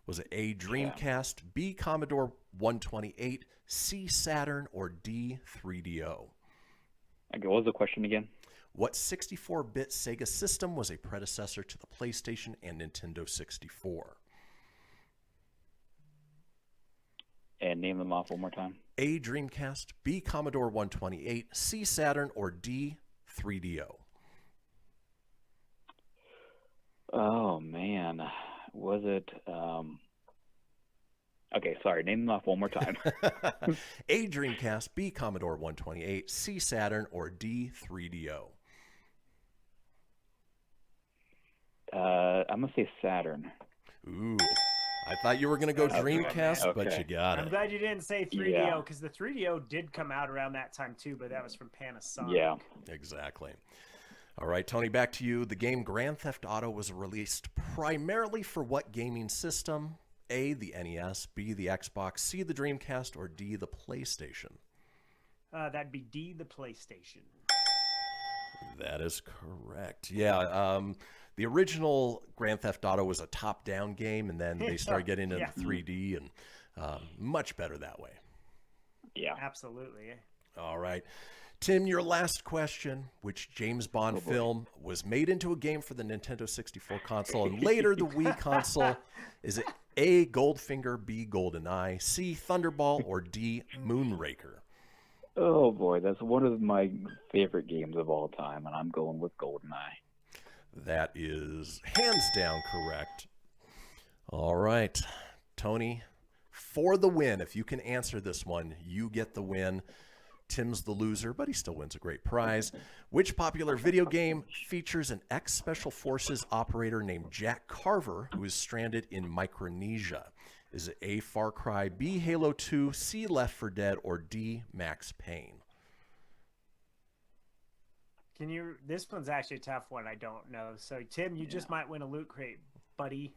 Was it A, Dreamcast, B, Commodore 128, C, Saturn, or D, 3DO? Okay, what was the question again? What 64-bit Sega system was a predecessor to the PlayStation and Nintendo 64? And name them off one more time. A, Dreamcast, B, Commodore 128, C, Saturn, or D, 3DO? Oh, man. Was it... Okay, sorry. Name them off one more time. A, Dreamcast, B, Commodore 128, C, Saturn, or D, 3DO? I'm going to say Saturn. Ooh. I thought you were going to go Dreamcast, but you got it. I'm glad you didn't say 3DO, because the 3DO did come out around that time too, but that was from Panasonic. Yeah. Exactly. All right, Tony, back to you. The game Grand Theft Auto was released primarily for what gaming system? A, the NES, B, the Xbox, C, the Dreamcast, or D, the PlayStation? That'd be D, the PlayStation. That is correct. Yeah, the original Grand Theft Auto was a top-down game, and then they started getting into 3D, and much better that way. Yeah. Absolutely. All right. Tim, your last question. Which James Bond film was made into a game for the Nintendo 64 console and later the Wii console? Is it A, Goldfinger, B, GoldenEye, C, Thunderball, or D, Moonraker? Oh, boy. That's one of my favorite games of all time, and I'm going with GoldenEye. That is hands down correct. All right. Tony, for the win, if you can answer this one, you get the win. Tim's the loser, but he still wins a great prize. Which popular video game features an ex-Special Forces operator named Jack Carver who is stranded in Micronesia? Is it A, Far Cry, B, Halo 2, C, Left 4 Dead, or D, Max Payne? This one's actually a tough one. I don't know. So, Tim, you just might win a loot crate, buddy.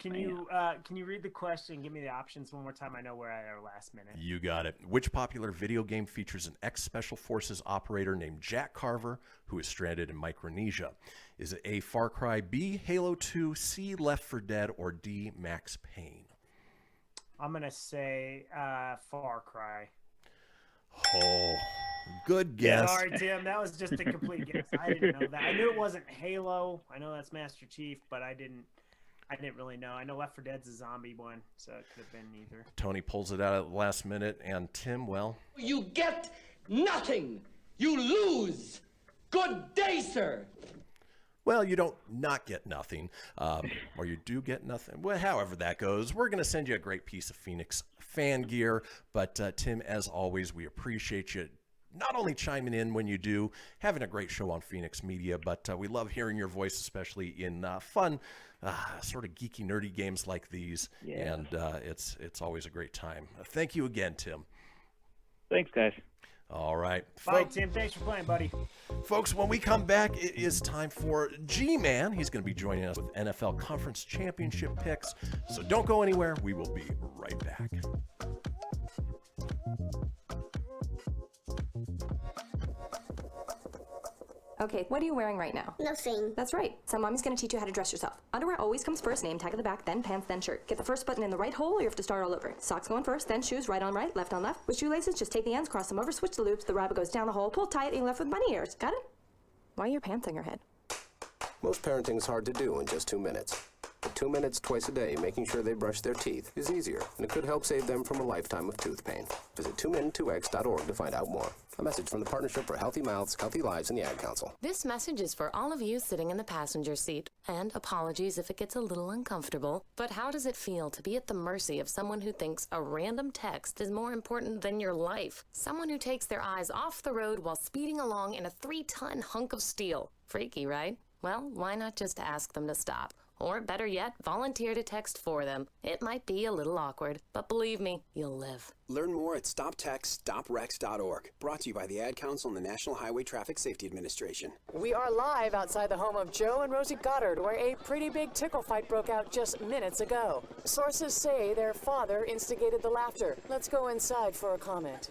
Can you read the question and give me the options one more time? I know we're at our last minute. You got it. Which popular video game features an ex-Special Forces operator named Jack Carver who is stranded in Micronesia? Is it A, Far Cry, B, Halo 2, C, Left 4 Dead, or D, Max Payne? I'm going to say Far Cry. Oh, good guess. Sorry, Tim. That was just a complete guess. I didn't know that. I knew it wasn't Halo. I know that's Master Chief, but I didn't really know. I know Left 4 Dead's a zombie one, so it could have been neither. Tony pulls it out at the last minute, and Tim, well... You get nothing. You lose. Good day, sir. Well, you don't not get nothing, or you do get nothing. Well, however that goes, we're going to send you a great piece of Fenix fan gear. But Tim, as always, we appreciate you not only chiming in when you do, having a great show on Fenix Media, but we love hearing your voice, especially in fun, sort of geeky, nerdy games like these. Yeah. And it's always a great time. Thank you again, Tim. Thanks, guys. All right. Bye, Tim. Thanks for playing, buddy. Folks, when we come back, it is time for G-Man. He's going to be joining us with NFL Conference Championship picks. So don't go anywhere. We will be right back. Okay, what are you wearing right now? Nothing. That's right. So mommy's gonna teach you how to dress yourself. Underwear always comes first, name tag at the back, then pants, then shirt. Get the first button in the right hole or you have to start all over. Socks going first, then shoes, right on right, left on left. With shoelaces, just take the ends, cross them over, switch the loops, the rabbit goes down the hole, pull tight, and you're left with bunny ears. Got it? Why are your pants on your head? Most parenting is hard to do in just 2 minutes. But 2 minutes twice a day making sure they brush their teeth is easier, and it could help save them from a lifetime of tooth pain. Visit 2min2x.org to find out more. A message from the Partnership for Healthy Mouths, Healthy Lives, and the Ad Council. This message is for all of you sitting in the passenger seat. And apologies if it gets a little uncomfortable, but how does it feel to be at the mercy of someone who thinks a random text is more important than your life? Someone who takes their eyes off the road while speeding along in a 3-ton hunk of steel. Freaky, right? Well, why not just ask them to stop? Or better yet, volunteer to text for them. It might be a little awkward, but believe me, you'll live. Learn more at StopTextStopWrecks.org. Brought to you by the Ad Council and the National Highway Traffic Safety Administration. We are live outside the home of Joe and Rosie Goddard, where a pretty big tickle fight broke out just minutes ago. Sources say their father instigated the laughter. Let's go inside for a comment.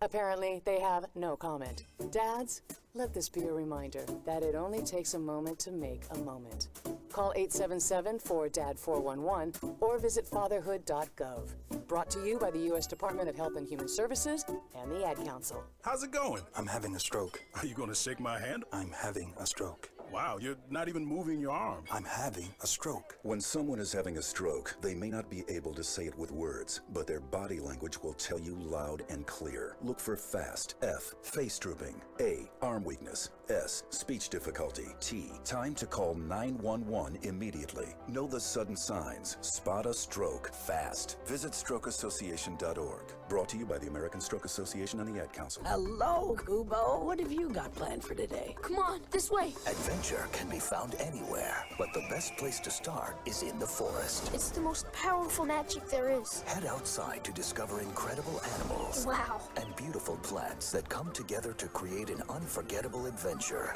Apparently, they have no comment. Dads, let this be a reminder that it only takes a moment to make a moment. Call 877-4DAD-411 or visit fatherhood.gov. Brought to you by the U.S. Department of Health and Human Services and the Ad Council. How's it going? I'm having a stroke. Are you going to shake my hand? I'm having a stroke. Wow, you're not even moving your arm. I'm having a stroke. When someone is having a stroke, they may not be able to say it with words, but their body language will tell you loud and clear. Look for FAST, F, face drooping, A, arm weakness, S, speech difficulty, T, time to call 911 immediately. Know the sudden signs. Spot a stroke fast. Visit strokeassociation.org. Brought to you by the American Stroke Association and the Ad Council. Hello, Kubo. What have you got planned for today? Come on, this way. Adventure can be found anywhere, but the best place to start is in the forest. It's the most powerful magic there is. Head outside to discover incredible animals. Wow. And beautiful plants that come together to create an unforgettable adventure.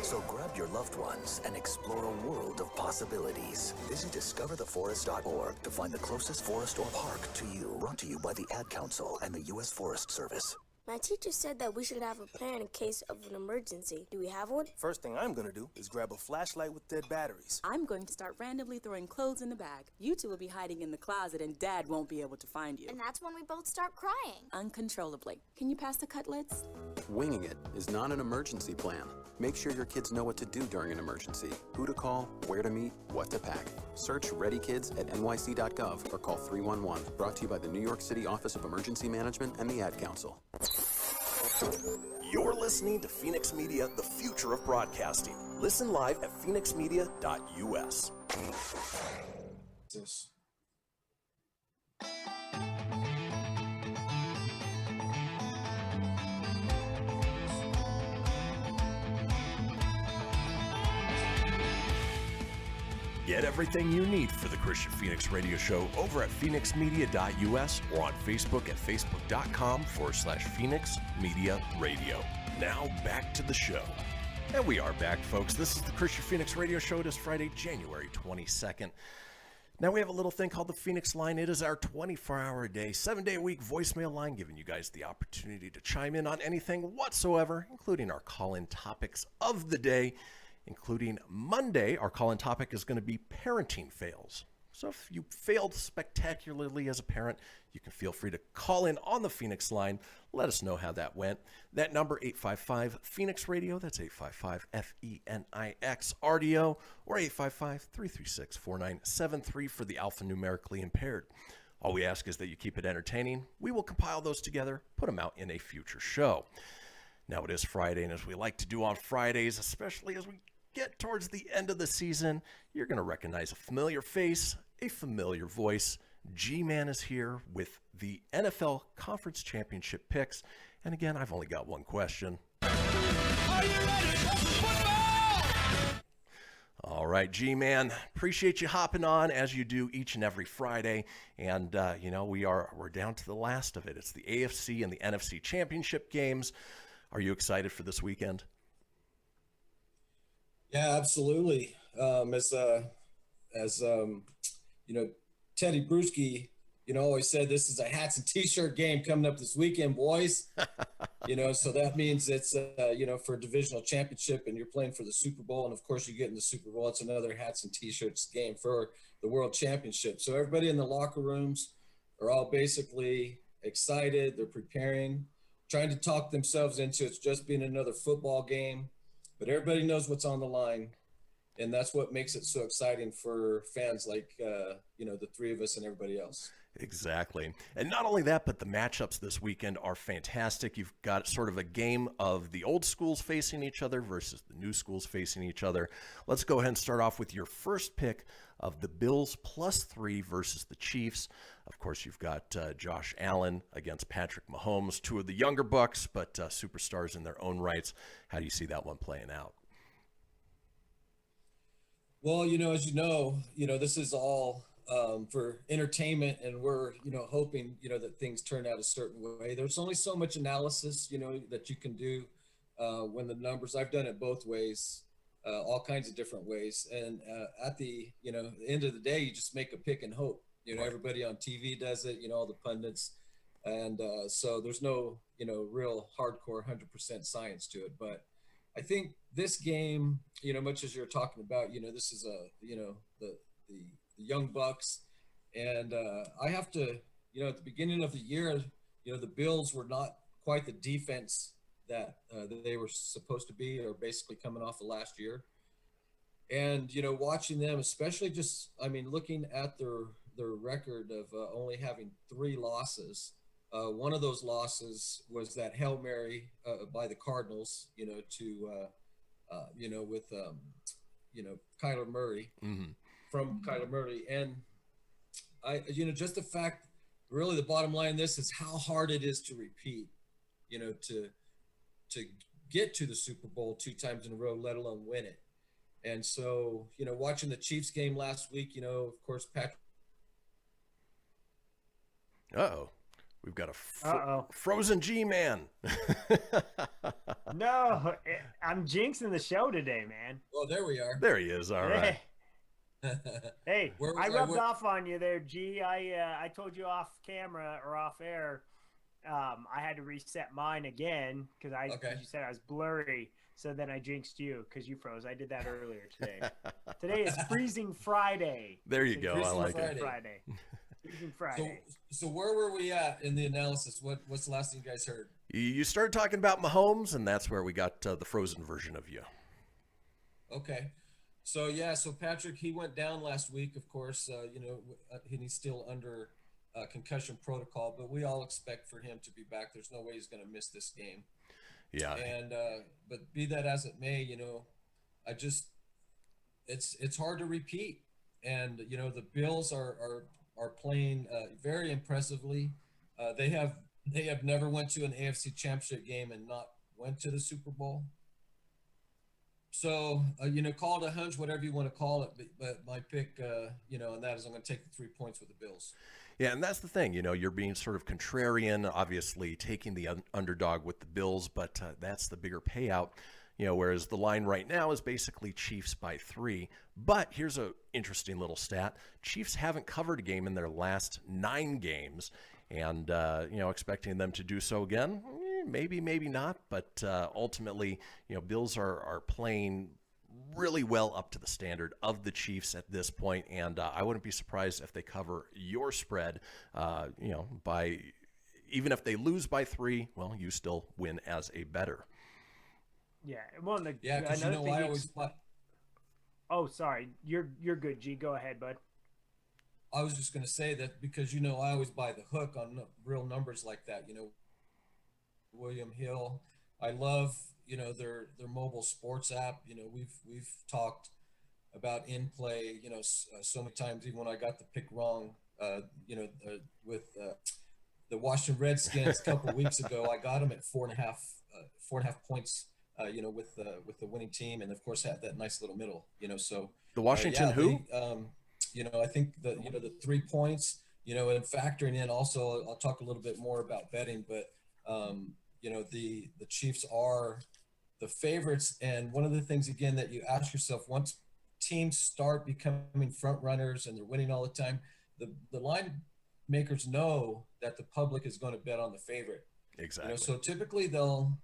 So grab your loved ones and explore a world of possibilities. Visit discovertheforest.org to find the closest forest or park to you. Brought to you by the Ad Council and the U.S. Forest Service. My teacher said that we should have a plan in case of an emergency. Do we have one? First thing I'm gonna do is grab a flashlight with dead batteries. I'm going to start randomly throwing clothes in the bag. You two will be hiding in the closet and Dad won't be able to find you. And that's when we both start crying. Uncontrollably. Can you pass the cutlets? Winging it is not an emergency plan. Make sure your kids know what to do during an emergency, who to call, where to meet, what to pack. Search Ready Kids at nyc.gov or call 311. Brought to you by the New York City Office of Emergency Management and the Ad Council. You're listening to Fenix Media, the future of broadcasting. Listen live at phoenixmedia.us. Get everything you need for the Kristian Fenix Radio Show over at phoenixmedia.us or on Facebook at facebook.com/Fenix Media Radio. Now back to the show. And we are back, folks. This is the Kristian Fenix Radio Show. It is Friday, January 22nd. Now we have a little thing called the Fenix Line. It is our 24-hour-a-day, 7-day-a-week voicemail line, giving you guys the opportunity to chime in on anything whatsoever, including our call-in topics of the day. Including Monday, our call-in topic is going to be parenting fails. So if you failed spectacularly as a parent, you can feel free to call in on the Fenix Line. Let us know how that went. That number, 855-FENIX-RADIO. That's 855-FENIX-RDO or 855-336-4973 for the alphanumerically impaired. All we ask is that you keep it entertaining. We will compile those together, put them out in a future show. Now it is Friday, and as we like to do on Fridays, especially as we get towards the end of the season, you're going to recognize a familiar face, a familiar voice. G-Man is here with the NFL Conference Championship picks. And again, I've only got one question. Are you ready for football? All right, G-Man, appreciate you hopping on as you do each and every Friday. And, we're down to the last of it. It's the AFC and the NFC Championship games. Are you excited for this weekend? Yeah, absolutely. Teddy Bruschi, always said this is a hats and t-shirt game coming up this weekend, boys. So that means it's, for a divisional championship and you're playing for the Super Bowl. And of course you get in the Super Bowl, it's another hats and t-shirts game for the world championship. So everybody in the locker rooms are all basically excited. They're preparing, trying to talk themselves into it's just being another football game, but everybody knows what's on the line. And that's what makes it so exciting for fans like, the three of us and everybody else. Exactly. And not only that, but the matchups this weekend are fantastic. You've got sort of a game of the old schools facing each other versus the new schools facing each other. Let's go ahead and start off with your first pick of the Bills +3 versus the Chiefs. Of course, you've got Josh Allen against Patrick Mahomes, two of the younger bucks, but superstars in their own rights. How do you see that one playing out? Well, as this is all for entertainment, and we're, hoping, that things turn out a certain way. There's only so much analysis, that you can do when the numbers, I've done it both ways, all kinds of different ways. And at the, the end of the day, you just make a pick and hope. Everybody on TV does it, all the pundits. And so there's no, real hardcore 100% science to it. But I think this game, much as you're talking about, this is the young bucks, and I have to, at the beginning of the year, the Bills were not quite the defense that they were supposed to be, or basically coming off of last year. And watching them, especially looking at their record of only having 3 losses. One of those losses was that Hail Mary by the Cardinals, with Kyler Murray, from Kyler Murray. And just the fact, really the bottom line, this is how hard it is to repeat, to get to the Super Bowl 2 times in a row, let alone win it. And so, watching the Chiefs game last week, of course, Patrick. Uh-oh. We've got a frozen G-man. No, I'm jinxing the show today, man. Well, there we are. There he is. All right. Hey, I rubbed off on you there, G. I told you off camera or off air. I had to reset mine again because you said I was blurry. So then I jinxed you because you froze. I did that earlier today. Today is Freezing Friday. There you go. I like it. Friday. Freezing Friday. So where were we at in the analysis? What's the last thing you guys heard? You started talking about Mahomes, and that's where we got the frozen version of you. Okay. So Patrick, he went down last week, of course, and he's still under concussion protocol, but we all expect for him to be back. There's no way he's going to miss this game. Yeah. And but be that as it may, it's hard to repeat. And the Bills are playing very impressively. They have never went to an AFC Championship game and not went to the Super Bowl. So, call it a hunch, whatever you want to call it. But my pick, and that is I'm going to take the 3 points with the Bills. Yeah, and that's the thing. You're being sort of contrarian, obviously taking the underdog with the Bills, but that's the bigger payout. Whereas the line right now is basically Chiefs by 3. But here's an interesting little stat. Chiefs haven't covered a game in their last 9 games. And, expecting them to do so again, maybe not. But ultimately, Bills are playing really well up to the standard of the Chiefs at this point. And I wouldn't be surprised if they cover your spread, by even if they lose by 3, well, you still win as a bettor. Yeah, well, because I always. Oh, sorry, you're good, G. Go ahead, bud. I was just going to say that because I always buy the hook on real numbers like that. William Hill, I love their mobile sports app. We've talked about in play. So many times, even when I got the pick wrong. With the Washington Redskins a couple of weeks ago, I got them at 4.5 points. With the winning team, and of course had that nice little middle. So the Washington who? I think the 3 points. And factoring in also, I'll talk a little bit more about betting, but the Chiefs are the favorites. And one of the things again that you ask yourself, once teams start becoming front runners and they're winning all the time, the line makers know that the public is going to bet on the favorite. Exactly. So typically they'll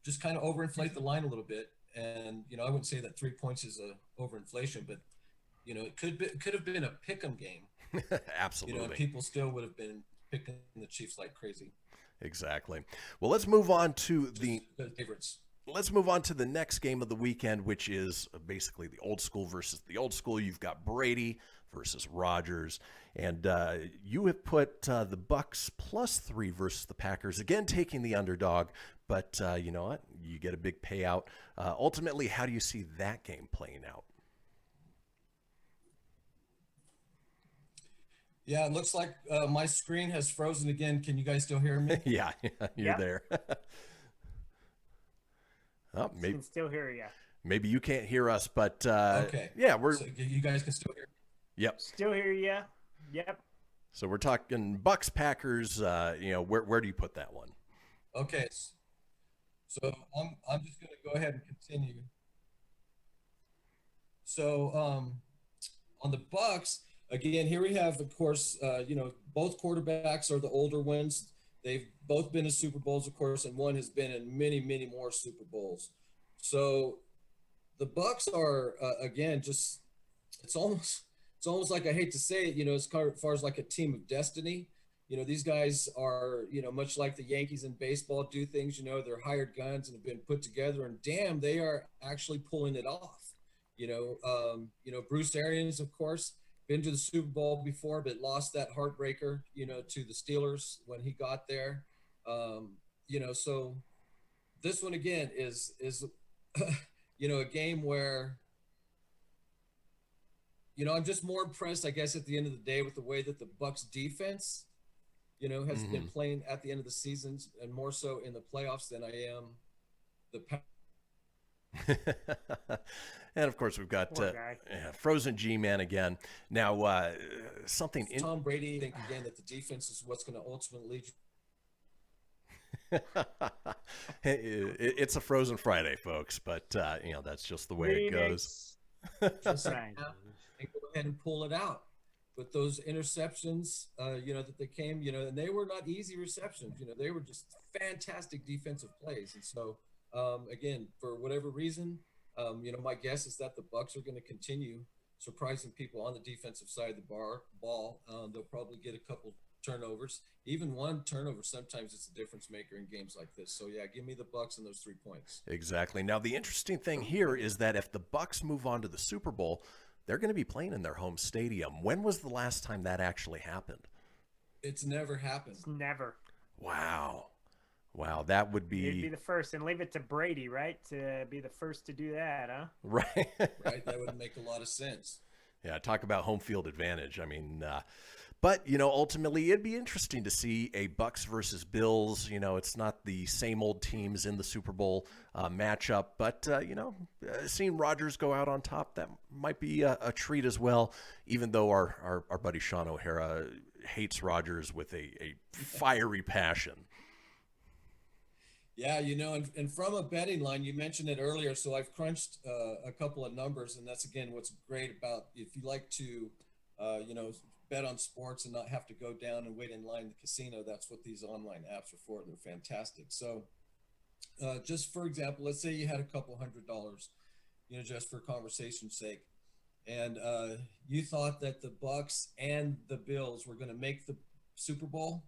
just kind of overinflate the line a little bit. And, I wouldn't say that 3 points is a overinflation, but, it could have been a pick'em game. Absolutely. And people still would have been picking the Chiefs like crazy. Exactly. Well, let's move on to the favorites. Let's move on to the next game of the weekend, which is basically the old school versus the old school. You've got Brady versus Rodgers, and you have put the Bucks +3 versus the Packers, again taking the underdog, but you know what? You get a big payout. Ultimately, how do you see that game playing out? Yeah, it looks like my screen has frozen again. Can you guys still hear me? Yeah, you're there. Oh, maybe can still hear you. Maybe you can't hear us, but okay. Yeah, we're. So you guys can still hear me. Yep. Still hear you. Yep. So we're talking Bucks Packers. You know, where do you put that one? Okay. So I'm just going to go ahead and continue. So on the Bucks, again, here we have, of course, you know, both quarterbacks are the older ones. They've both been in Super Bowls, of course, and one has been in many, many more Super Bowls. So the Bucks are, again, just it's almost like, I hate to say it, you know, as far as like a team of destiny. You know, these guys are, you know, much like the Yankees in baseball do things, you know, they're hired guns and have been put together, and damn, they are actually pulling it off. You know, Bruce Arians, of course, been to the Super Bowl before, but lost that heartbreaker, you know, to the Steelers when he got there. You know, so this one again is you know, a game where, you know, I'm just more impressed, I guess, at the end of the day with the way that the Bucks defense, you know, has been playing at the end of the seasons, and more so in the playoffs than I am the And of course, we've got Frozen G-Man again. Now, something Tom Brady, I think again that the defense is what's going to ultimately it's a Frozen Friday, folks, but you know, that's just the way it goes. Just and go ahead and pull it out. But those interceptions, you know, that they came, you know, and they were not easy receptions. You know, they were just fantastic defensive plays. And so, again, for whatever reason, you know, my guess is that the Bucks are going to continue surprising people on the defensive side of the ball. They'll probably get a couple turnovers. Even one turnover, sometimes it's a difference maker in games like this. So, yeah, give me the Bucks and those 3 points. Exactly. Now, the interesting thing here is that if the Bucks move on to the Super Bowl, they're going to be playing in their home stadium. When was the last time that actually happened? It's never happened. It's never. Wow. Wow, that would be... You'd be the first, and leave it to Brady, right? To be the first to do that, huh? Right. Right, that would make a lot of sense. Yeah, talk about home field advantage. I mean, but, you know, ultimately it'd be interesting to see a Bucks versus Bills. You know, it's not the same old teams in the Super Bowl matchup, but, you know, seeing Rodgers go out on top, that might be a treat as well, even though our buddy Sean O'Hara hates Rodgers with a fiery passion. Yeah, you know, and from a betting line, you mentioned it earlier, so I've crunched a couple of numbers, and that's, again, what's great about if you like to, you know, bet on sports and not have to go down and wait in line in the casino, that's what these online apps are for. They're fantastic. So just for example, let's say you had a couple $100, you know, just for conversation's sake, and you thought that the Bucks and the Bills were going to make the Super Bowl,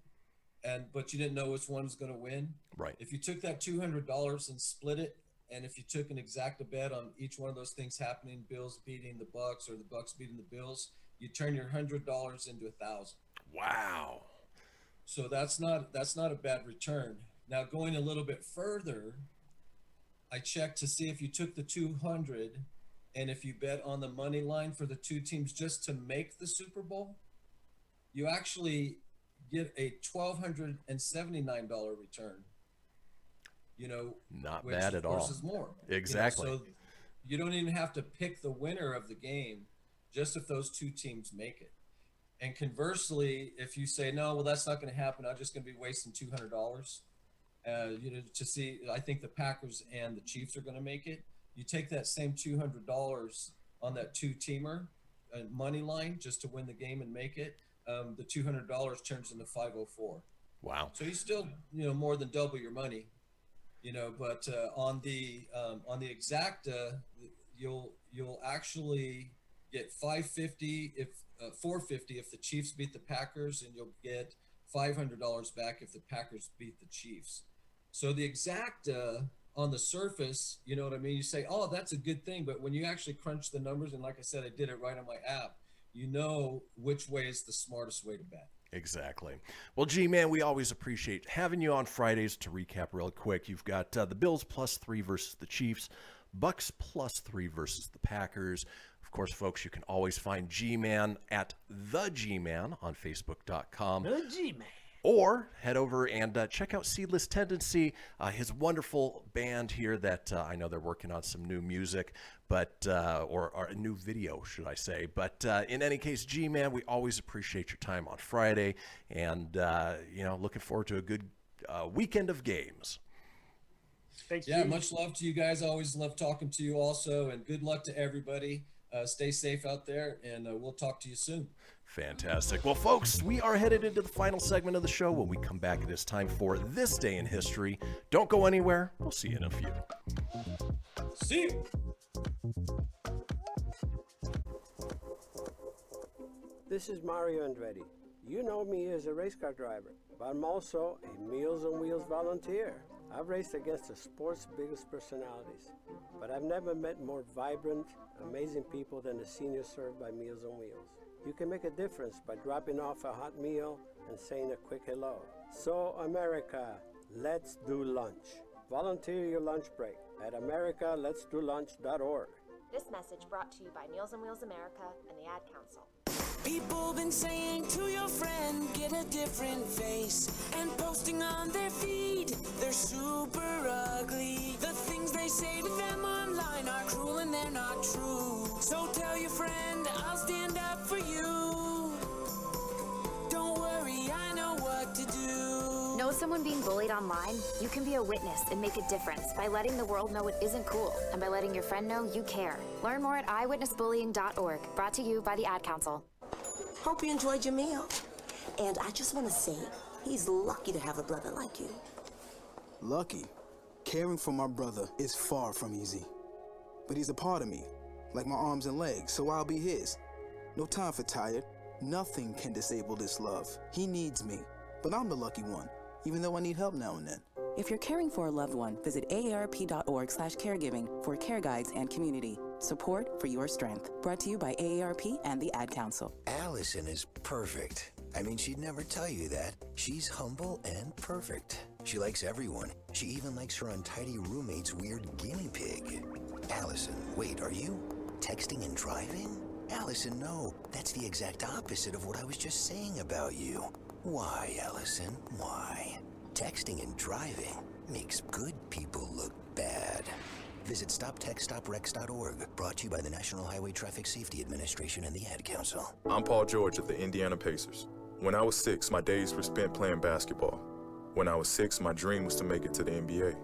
but you didn't know which one was going to win. Right. If you took that $200 and split it, and if you took an exact bet on each one of those things happening, Bills beating the Bucks or the Bucks beating the Bills, you turn your $100 into $1,000. Wow. So that's not a bad return. Now, going a little bit further, I checked to see if you took the 200 and if you bet on the money line for the two teams just to make the Super Bowl, you actually get a $1,279 return. You know, not which bad at all. Of course is more. Exactly. You know, so you don't even have to pick the winner of the game, just if those two teams make it. And conversely, if you say, no, well, that's not going to happen, I'm just going to be wasting $200, you know, to see, I think the Packers and the Chiefs are going to make it. You take that same $200 on that two-teamer money line just to win the game and make it, the $200 turns into $504. Wow. So you still, you know, more than double your money, you know, but on the exacta, you'll actually get $550 if $450 if the Chiefs beat the Packers, and you'll get $500 back if the Packers beat the Chiefs. So the exact on the surface, you know what I mean? You say, oh, that's a good thing. But when you actually crunch the numbers, and like I said, I did it right on my app, you know which way is the smartest way to bet. Exactly. Well, G-Man, we always appreciate having you on Fridays. To recap real quick, you've got the Bills +3 versus the Chiefs, Bucks +3 versus the Packers. Of course, folks, you can always find G-Man at The G-Man on Facebook.com. The G-Man. Or head over and check out Seedless Tendency, his wonderful band here that I know they're working on some new music, but or a new video, should I say. But in any case, G-Man, we always appreciate your time on Friday, and looking forward to a good weekend of games. Thanks, yeah, much love to you guys. I always love talking to you also, and good luck to everybody. Stay safe out there, and we'll talk to you soon. Fantastic. Well, folks, we are headed into the final segment of the show. When we come back, it is time for This Day in History. Don't go anywhere. We'll see you in a few. See you. This is Mario Andretti. You know me as a race car driver, but I'm also a Meals on Wheels volunteer. I've raced against the sport's biggest personalities, but I've never met more vibrant, amazing people than the seniors served by Meals on Wheels. You can make a difference by dropping off a hot meal and saying a quick hello. So, America, let's do lunch. Volunteer your lunch break at americaletsdolunch.org. This message brought to you by Meals on Wheels America and the Ad Council. People been saying to your friend, get a different face, and posting on their feed, they're super ugly. The things they say to them online are cruel and they're not true. So tell your friend, I'll stand up for you. Don't worry, I know what to do. Know someone being bullied online? You can be a witness and make a difference by letting the world know it isn't cool, and by letting your friend know you care. Learn more at eyewitnessbullying.org. Brought to you by the Ad Council. Hope you enjoyed your meal. And I just want to say, he's lucky to have a brother like you. Lucky? Caring for my brother is far from easy. But he's a part of me, like my arms and legs, so I'll be his. No time for tired. Nothing can disable this love. He needs me, but I'm the lucky one, even though I need help now and then. If you're caring for a loved one, visit aarp.org/caregiving for care guides and community. Support for your strength. Brought to you by AARP and the Ad Council. Allison is perfect. I mean, she'd never tell you that. She's humble and perfect. She likes everyone. She even likes her untidy roommate's weird guinea pig. Allison, wait, are you texting and driving? Allison, no. That's the exact opposite of what I was just saying about you. Why, Allison? Why? Texting and driving makes good people look bad. Visit StopTextStopWrecks.org, brought to you by the National Highway Traffic Safety Administration and the Ad Council. I'm Paul George of the Indiana Pacers. When I was 6, my days were spent playing basketball. When I was 6, my dream was to make it to the NBA.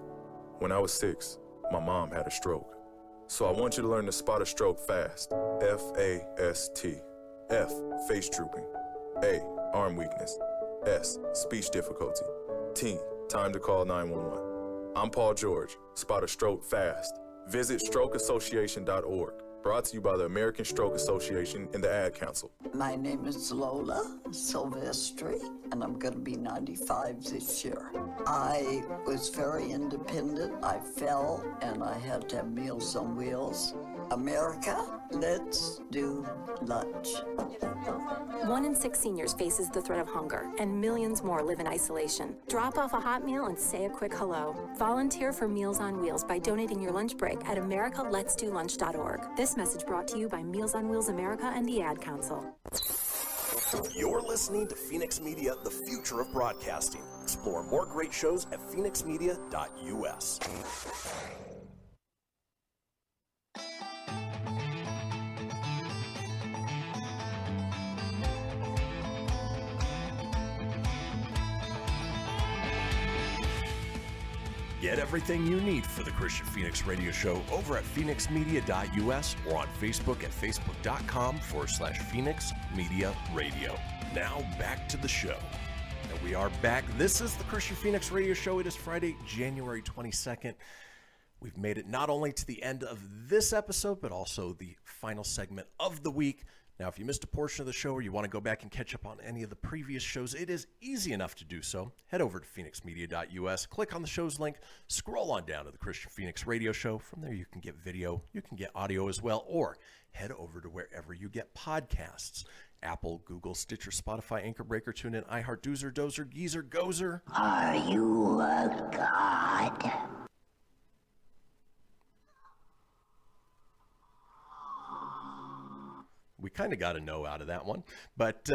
When I was 6, my mom had a stroke. So I want you to learn to spot a stroke fast. F-A-S-T. F, face drooping. A, arm weakness. S, speech difficulty. T, time to call 911. I'm Paul George. Spot a stroke fast. Visit strokeassociation.org. Brought to you by the American Stroke Association and the Ad Council. My name is Lola Silvestri, and I'm going to be 95 this year. I was very independent. I fell, and I had to have Meals on Wheels. America, let's do lunch. 1 in 6 seniors faces the threat of hunger, and millions more live in isolation. Drop off a hot meal and say a quick hello. Volunteer for Meals on Wheels by donating your lunch break at americaletsdolunch.org. This message brought to you by Meals on Wheels America and the Ad Council. You're listening to Fenix Media, the future of broadcasting. Explore more great shows at phoenixmedia.us. Get everything you need for the Kristian Fenix radio show over at phoenixmedia.us or on Facebook at facebook.com/Fenix Media Radio. Now back to the show. And we are back. This is the Kristian Fenix radio show. It is Friday, January 22nd. We've made it not only to the end of this episode, but also the final segment of the week. Now, if you missed a portion of the show or you want to go back and catch up on any of the previous shows, it is easy enough to do so. Head over to phoenixmedia.us, click on the show's link, scroll on down to the Kristian Fenix radio show. From there, you can get video, you can get audio as well, or head over to wherever you get podcasts. Apple, Google, Stitcher, Spotify, Anchor Breaker, TuneIn, iHeart, Doozer, Dozer, Geezer, Gozer. Are you a god? We kind of got a no out of that one, but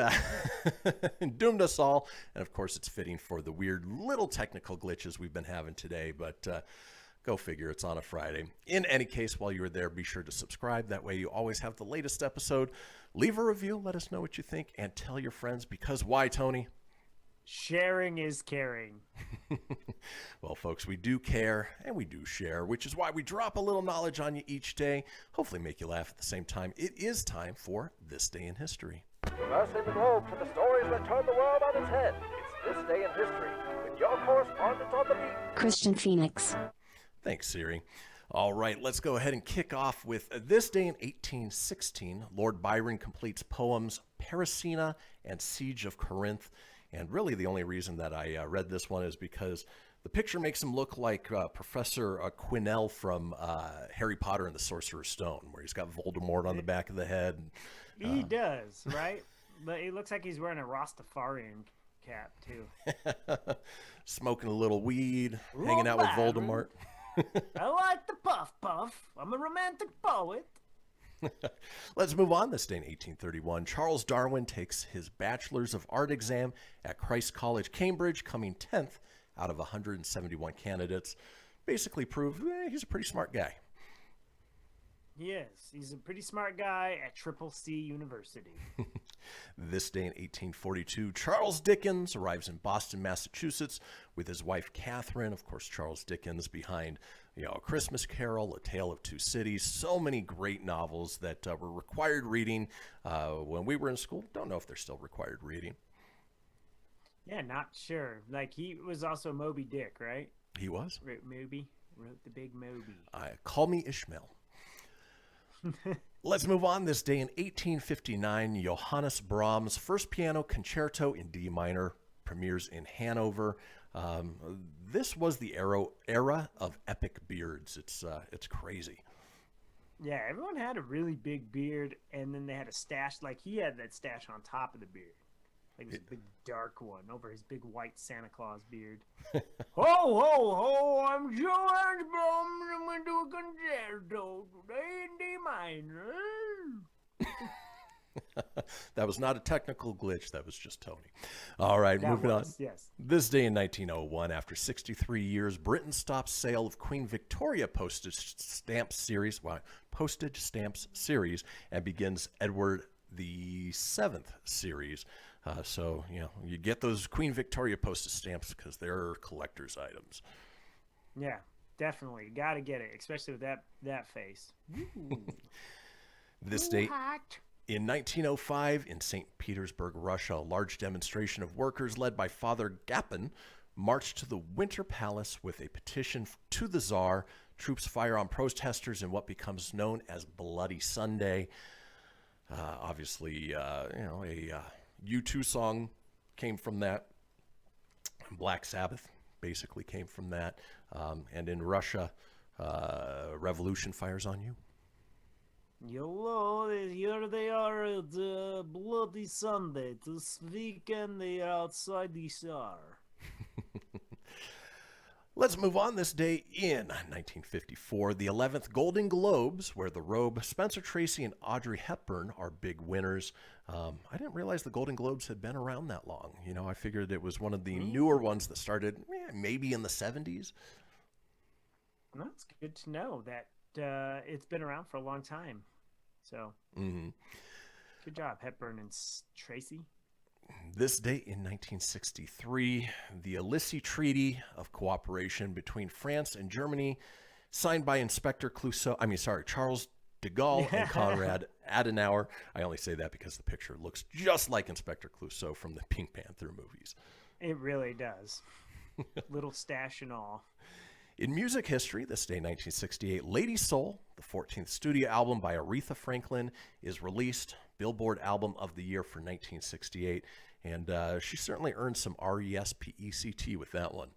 doomed us all. And of course, it's fitting for the weird little technical glitches we've been having today, but go figure, it's on a Friday. In any case, while you're there, be sure to subscribe. That way you always have the latest episode. Leave a review, let us know what you think, and tell your friends, because why, Tony? Sharing is caring. Well, folks, we do care and we do share, which is why we drop a little knowledge on you each day, hopefully make you laugh at the same time. It is time for This Day in History. Traversing the globe for the stories that turn the world on its head. It's This Day in History with your correspondent on the beat, Kristian Fenix. Thanks, Siri. All right, let's go ahead and kick off with this day in 1816. Lord Byron completes poems Parisina and Siege of Corinth. And really the only reason that I read this one is because the picture makes him look like Professor Quirrell from Harry Potter and the Sorcerer's Stone, where he's got Voldemort on the back of the head. He does, right? But he looks like he's wearing a Rastafarian cap, too. Smoking a little weed, hanging out with Voldemort. I like the puff puff. I'm a romantic poet. Let's move on. This day in 1831, Charles Darwin takes his Bachelor's of Art exam at Christ College, Cambridge, coming 10th out of 171 candidates. Basically proved he's a pretty smart guy. Yes, he's a pretty smart guy at Triple C University. This day in 1842, Charles Dickens arrives in Boston, Massachusetts with his wife Catherine. Of course, Charles Dickens behind, A Christmas Carol, A Tale of Two Cities. So many great novels that were required reading when we were in school. Don't know if they're still required reading. Yeah, not sure. Like, he was also Moby Dick, right? He was. Wrote the big Moby. Call me Ishmael. Let's move on. This day in 1859, Johannes Brahms' first piano concerto in D minor premieres in Hanover. This was the era of epic beards. It's crazy. Yeah, everyone had a really big beard, and then they had a stash. Like, he had that stash on top of the beard. Like, it was a big dark one over his big white Santa Claus beard. Ho, ho, ho, I'm Johannes Brahms. I'm going to do a concerto today in D minor. That was not a technical glitch. That was just Tony. All right, moving on. Yes. This day in 1901, after 63 years, Britain stops sale of Queen Victoria postage stamp series, and begins Edward the Seventh series. So, you get those Queen Victoria postage stamps because they're collector's items. Yeah, definitely. Got to get it, especially with that face. This date in 1905 in St. Petersburg, Russia, a large demonstration of workers led by Father Gapin marched to the Winter Palace with a petition to the Tsar. Troops fire on protesters in what becomes known as Bloody Sunday. Obviously, a U2 song came from that. Black Sabbath basically came from that. And in Russia, revolution fires on you. Hello, here they are at Bloody Sunday. This weekend they are outside the Tsar. Let's move on. This day in 1954, the 11th Golden Globes, where The Robe, Spencer Tracy, and Audrey Hepburn are big winners. I didn't realize the Golden Globes had been around that long. I figured it was one of the newer ones that started maybe in the 70s. Well, it's good to know that it's been around for a long time. So, Good job, Hepburn and Tracy. This date in 1963, the Elysee Treaty of Cooperation between France and Germany, signed by Charles de Gaulle and Konrad Adenauer. I only say that because the picture looks just like Inspector Clouseau from the Pink Panther movies. It really does. Little stash and all. In music history, this day 1968, Lady Soul, the 14th studio album by Aretha Franklin, is released. Billboard Album of the Year for 1968. And she certainly earned some R-E-S-P-E-C-T with that one.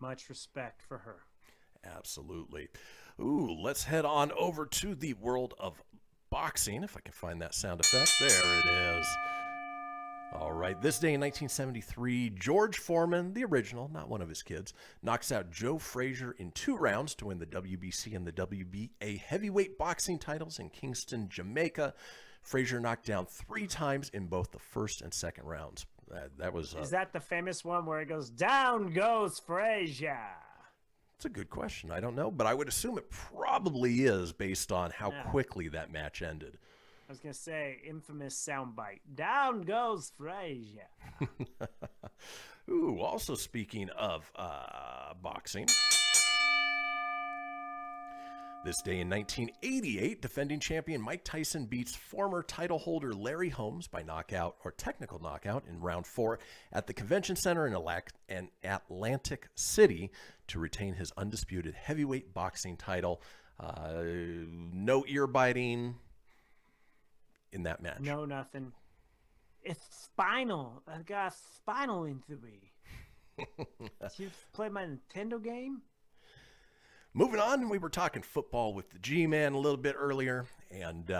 Much respect for her. Absolutely. Ooh, let's head on over to the world of boxing, if I can find that sound effect. There it is. All right, this day in 1973, George Foreman, the original, not one of his kids, knocks out Joe Frazier in 2 rounds to win the WBC and the WBA heavyweight boxing titles in Kingston, Jamaica. Frazier knocked down 3 times in both the first and second rounds. That was. Is that the famous one where it goes, down goes Frazier? It's a good question. I don't know, but I would assume it probably is based on how quickly that match ended. I was going to say, infamous soundbite. Down goes Frazier. Ooh, also speaking of boxing. This day in 1988, defending champion Mike Tyson beats former title holder Larry Holmes by knockout or technical knockout in round 4 at the Convention Center in Atlantic City to retain his undisputed heavyweight boxing title. No ear biting in that match. No, nothing. It's spinal. I got spinal injury. Did you play my Nintendo game? Moving on, we were talking football with the G-Man a little bit earlier, and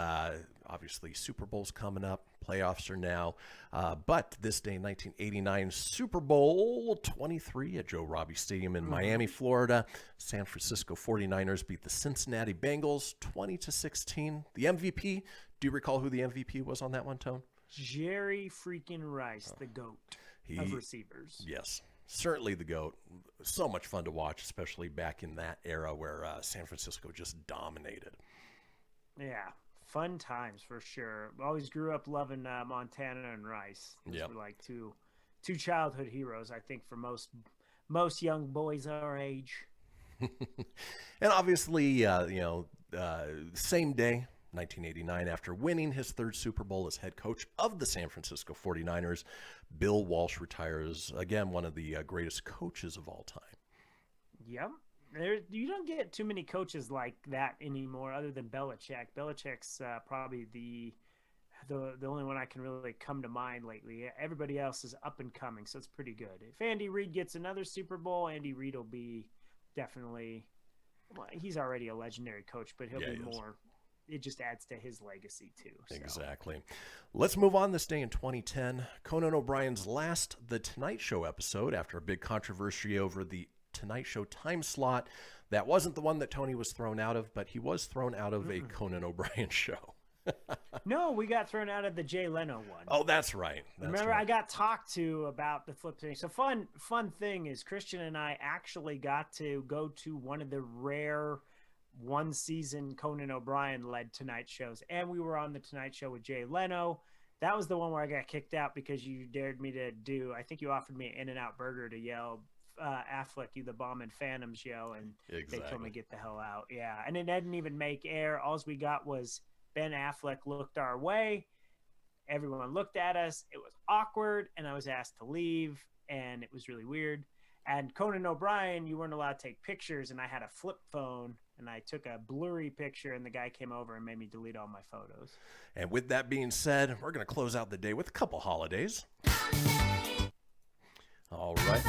obviously Super Bowl's coming up. Playoffs are now. But this day in 1989, Super Bowl 23 at Joe Robbie Stadium in Miami, Florida. San Francisco 49ers beat the Cincinnati Bengals 20-16. The MVP, do you recall who the MVP was on that one, Tone? Jerry freaking Rice, the GOAT of receivers. Yes. Certainly the GOAT. So much fun to watch, especially back in that era where San Francisco just dominated. Yeah, fun times for sure. Always grew up loving Montana and Rice. Those were like two childhood heroes, I think, for most young boys our age. And obviously, same day, 1989, after winning his 3rd Super Bowl as head coach of the San Francisco 49ers, Bill Walsh retires, again, one of the greatest coaches of all time. Yep. You don't get too many coaches like that anymore other than Belichick. Belichick's probably the only one I can really come to mind lately. Everybody else is up and coming, so it's pretty good. If Andy Reid gets another Super Bowl, Andy Reid will be definitely – well, he's already a legendary coach, but he'll be more – it just adds to his legacy too. So. Exactly. Let's move on. This day in 2010, Conan O'Brien's last The Tonight Show episode after a big controversy over the Tonight Show time slot. That wasn't the one that Tony was thrown out of, but he was thrown out of a Conan O'Brien show. No, we got thrown out of the Jay Leno one. Oh, that's right. Remember, I got talked to about the flip thing. So fun thing is Kristian and I actually got to go to one of the rare one-season Conan O'Brien-led Tonight shows, and we were on the Tonight Show with Jay Leno. That was the one where I got kicked out because you dared me to do, I think you offered me an In-N-Out burger to yell, Affleck, you the bomb and Phantoms, yo, and they told me get the hell out. Yeah, and it didn't even make air. All we got was Ben Affleck looked our way. Everyone looked at us. It was awkward, and I was asked to leave, and it was really weird. And Conan O'Brien, you weren't allowed to take pictures, and I had a flip phone, and I took a blurry picture, and the guy came over and made me delete all my photos. And with that being said, we're going to close out the day with a couple holidays. All right.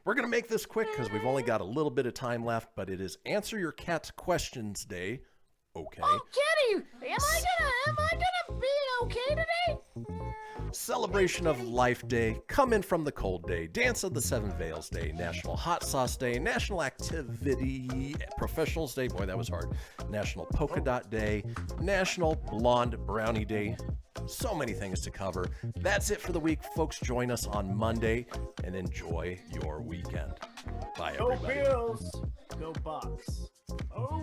We're going to make this quick because we've only got a little bit of time left, but it is Answer Your Cat's Questions Day. Okay. Oh, Kitty, am I gonna be okay today? Celebration of Life Day, Come In From the Cold Day, Dance of the Seven Veils Day, National Hot Sauce Day, National Activity Professionals Day, boy that was hard, National Polka Dot Day, National Blonde Brownie Day. So many things to cover. That's it for the week, folks. Join us on Monday and enjoy your weekend. Bye, everybody. Go Bills, go Bucks. Oh.